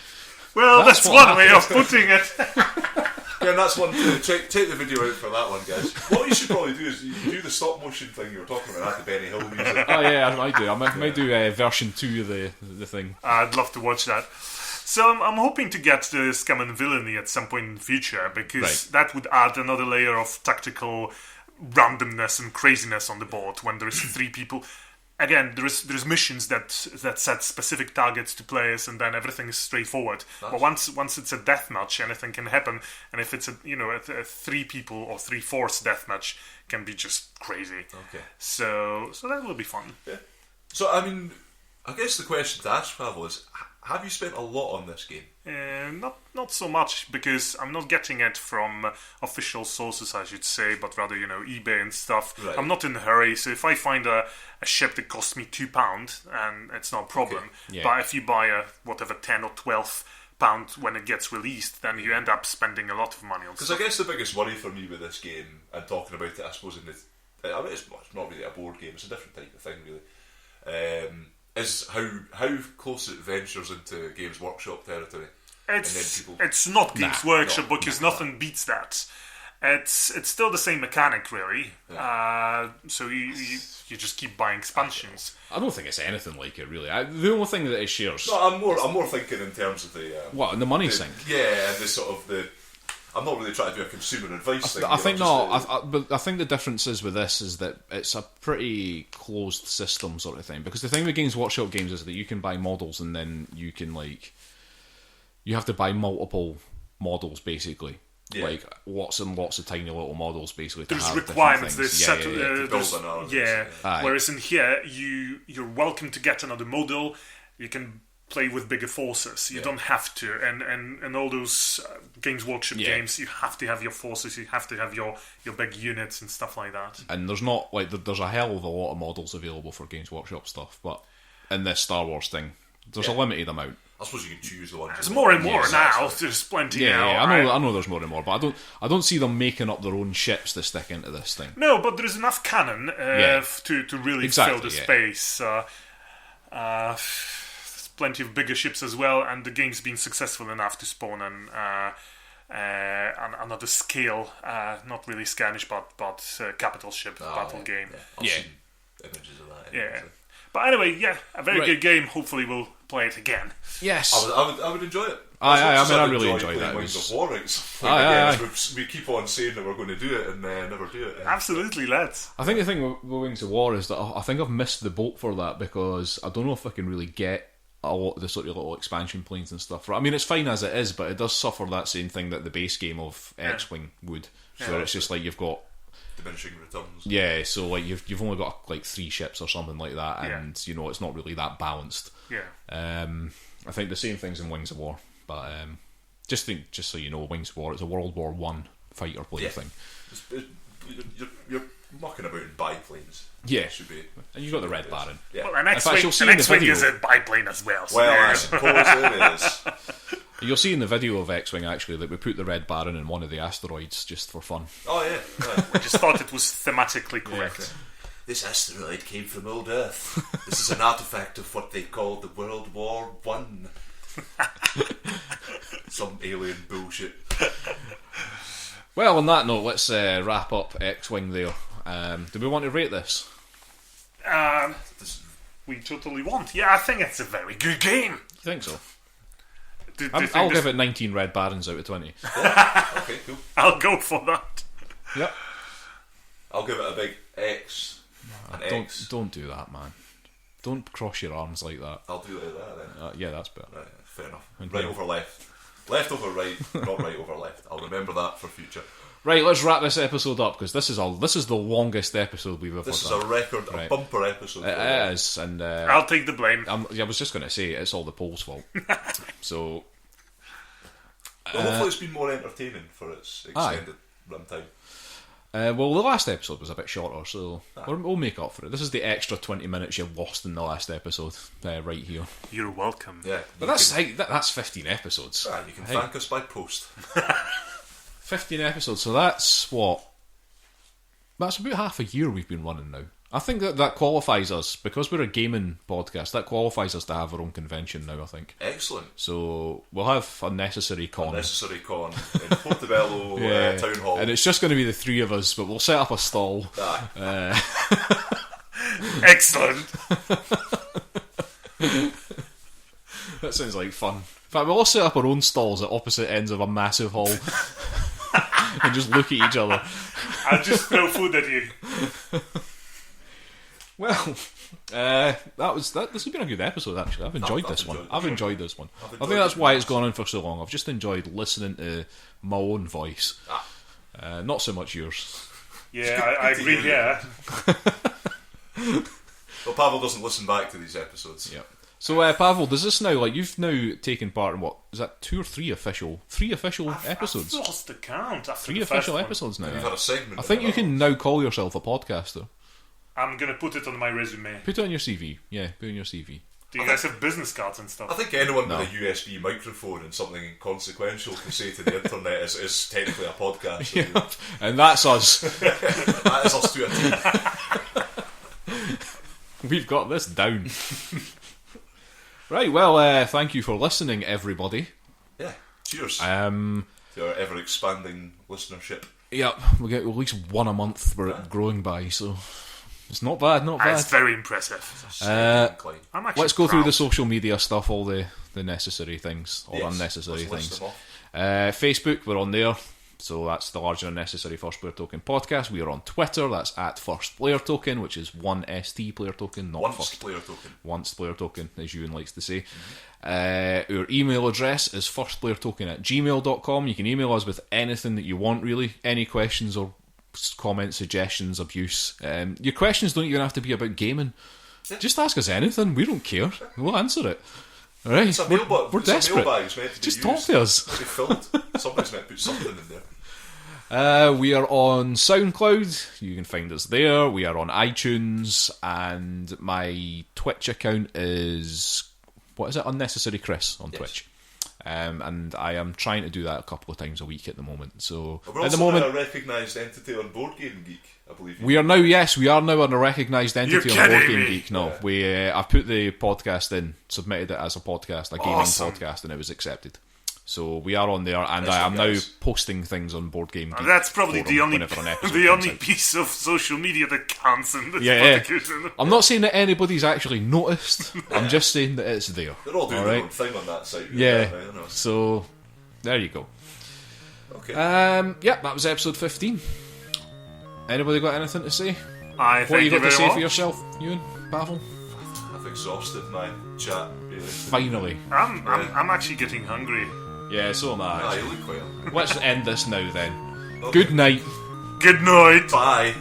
Well, that's one way of putting it. Yeah, that's one. Take the video out for that one, guys. What you should probably do is you do the stop motion thing you were talking about, the Benny Hill music. Oh yeah, I do. I might do version 2 of the thing. I'd love to watch that. So I'm hoping to get the Scum and Villainy at some point in the future, because that would add another layer of tactical randomness and craziness on the board when there is 3 people. Again, there's missions that set specific targets to players, and then everything is straightforward. Nice. But once it's a deathmatch, anything can happen. And if it's a 3 people or 3/4 deathmatch, can be just crazy. Okay. So that will be fun. Yeah. So I mean, I guess the question to ask Pawel is, have you spent a lot on this game? Not so much, because I'm not getting it from official sources, I should say, but rather eBay and stuff. Right. I'm not in a hurry, so if I find a ship that costs me £2, and it's not a problem. Okay. Yeah. But if you buy a £10 or £12 when it gets released, then you end up spending a lot of money on stuff. Because I guess the biggest worry for me with this game, and talking about it, I suppose, it's not really a board game; it's a different type of thing, really. Is how close it ventures into Games Workshop territory. It's not Games Workshop, because nothing beats that. It's still the same mechanic, really. Yeah. So you just keep buying expansions. I don't think it's anything like it, really. The only thing that it shares. No, I'm more thinking in terms of the the money sink. Yeah, and the sort of the. I'm not really trying to do a consumer advice thing. I think but I think the difference is with this is that it's a pretty closed system sort of thing. Because the thing with Games Workshop games is that you can buy models, and then you can you have to buy multiple models basically. Yeah. Like lots and lots of tiny little models basically. There's requirements. There's yeah. Whereas in here, you're welcome to get another model. You can play with bigger forces. You don't have to. And all those Games Workshop games, you have to have your forces. You have to have your big units and stuff like that. And there's not there's a hell of a lot of models available for Games Workshop stuff, but in this Star Wars thing, there's a limited amount. I suppose you can choose the ones. There's more and more now. There's plenty now. Yeah, I know there's more and more, but I don't see them making up their own ships to stick into this thing. No, but there's enough canon to really fill the space. There's plenty of bigger ships as well, and the game's been successful enough to spawn another scale, not really Scanish, but capital ship battle game. Yeah. I've seen images of that. Yeah. But anyway, a very good game. Hopefully we'll play it again. Yes. I would enjoy it. I really enjoyed that. Wings of War. We keep on saying that we're going to do it and never do it. Absolutely, let's. I think the thing with Wings of War is that I think I've missed the boat for that, because I don't know if I can really get a lot of the sort of little expansion planes and stuff. I mean, it's fine as it is, but it does suffer that same thing that the base game of X-Wing would. So it's just you've got diminishing returns. Yeah, so you've only got 3 ships or something like that, and it's not really that balanced. Yeah. I think the same thing's in Wings of War, but just so you know, Wings of War, it's a World War I fighter plane thing. You're mucking about in biplanes. Yeah, should be. And you've got the Red Baron. Yeah. Well, an fact, you'll see X-Wing, in the video- is a biplane as well. So Well, yeah. I suppose it is. You'll see in the video of X-Wing actually that we put the Red Baron in one of the asteroids just for fun. Oh yeah. I just thought it was thematically correct. This asteroid came from old Earth. This is an artifact of what they called the World War One. Some alien bullshit. Well, on that note, let's wrap up X-Wing there. Do we want to rate this? We totally want. Yeah, I think it's a very good game. You think so? Do you I'll think this- give it 19 Red Barons out of 20. Okay, cool. I'll go for that. Yep. I'll give it a big X. An X. Don't do that, man. Don't cross your arms like that. I'll do it like that then. Yeah, that's better. Right, fair enough. Right over left. Left over right, not right over left. I'll remember that for future. Right, let's wrap this episode up because this is the longest episode we've ever done. This is a record, a bumper episode. It is, and I'll take the blame. I was just going to say it's all the polls' fault. So, Well, hopefully it's been more entertaining for its extended runtime. well, the last episode was a bit shorter, so we'll make up for it. This is the extra 20 minutes you lost in the last episode, right here. You're welcome. Yeah, But that's 15 episodes. you can thank us by post. 15 episodes, so that's what? That's about half a year we've been running now. I think that qualifies us, because we're a gaming podcast, that qualifies us to have our own convention now, I think. Excellent. So we'll have Unnecessary Con. Unnecessary Con in Portobello Town Hall. And it's just going to be the three of us, but we'll set up a stall. Excellent. That sounds like fun. In fact, we'll all set up our own stalls at opposite ends of a massive hall and just look at each other. I'll just throw food at you. Well, this has been a good episode, actually. I've enjoyed this one. I think that's why it's gone on for so long. I've just enjoyed listening to my own voice. Not so much yours. Yeah, I agree. Yeah. Well, Pawel doesn't listen back to these episodes. Yeah. So, Pawel, does this now, you've now taken part in is that 2 or 3 official? 3 official episodes? I've lost the count. After 3 the official first one. episodes now. You've had a segment. I think you can now call yourself a podcaster. I'm gonna put it on my resume. Put it on your CV. Yeah, put it on your CV. Do you guys have business cards and stuff? I think anyone with a USB microphone and something inconsequential to say to the internet is technically a podcast. Yeah. And that's us. That is us to a T. We've got this down. Right, well, thank you for listening, everybody. Yeah. Cheers. To our ever expanding listenership. Yep, we get at least one a month we're growing by, so it's not bad, not bad. It's very impressive. I'm I'm actually Let's go through proud. the social media stuff, all the necessary things, or unnecessary let's list things. them off. Facebook, we're on there. So that's the Large and Unnecessary First Player Token podcast. We are on Twitter. That's at First Player Token, which is 1ST Player Token, not Once First player token. Once Player Token, as Euan likes to say. Our email address is firstplayertoken@gmail.com. You can email us with anything that you want, really. Any questions or comments, suggestions, abuse. Your questions don't even have to be about gaming. Just ask us anything. We don't care. We'll answer it. All right, It's a we're mailbag. desperate. It's meant to be Just used. talk to us. Be filled. Somebody's meant to put something in there. We are on SoundCloud. You can find us there. We are on iTunes, and my Twitch account is Unnecessary Chris on Twitch. And I am trying to do that a couple of times a week at the moment. So We're at the also moment, a recognised entity on Board Game Geek, I believe. we are now a recognised entity You're on Board kidding Game me. Geek. No, Yeah. I put the podcast in, submitted it as a podcast, a gaming Awesome. podcast, and it was accepted. So we are on there, and Excellent, I am now guys. posting things on Board Game Geek. That's probably forum the only whenever an episode the comes only out. piece of social media that counts in this Yeah. podcast. I'm not saying that anybody's actually noticed. I'm just saying that it's there. They're all doing Alright. their own thing on that site. Yeah. Right, I know. So there you go. Okay. Yep, that was episode 15. Anybody got anything to say? I What thank you got to very say much. for yourself, Euan, Pawel? I've exhausted my chat, really. Finally. I'm actually getting hungry. Yeah, so am I. You look well. Let's end this now then. Okay. Good night. Good night. Bye.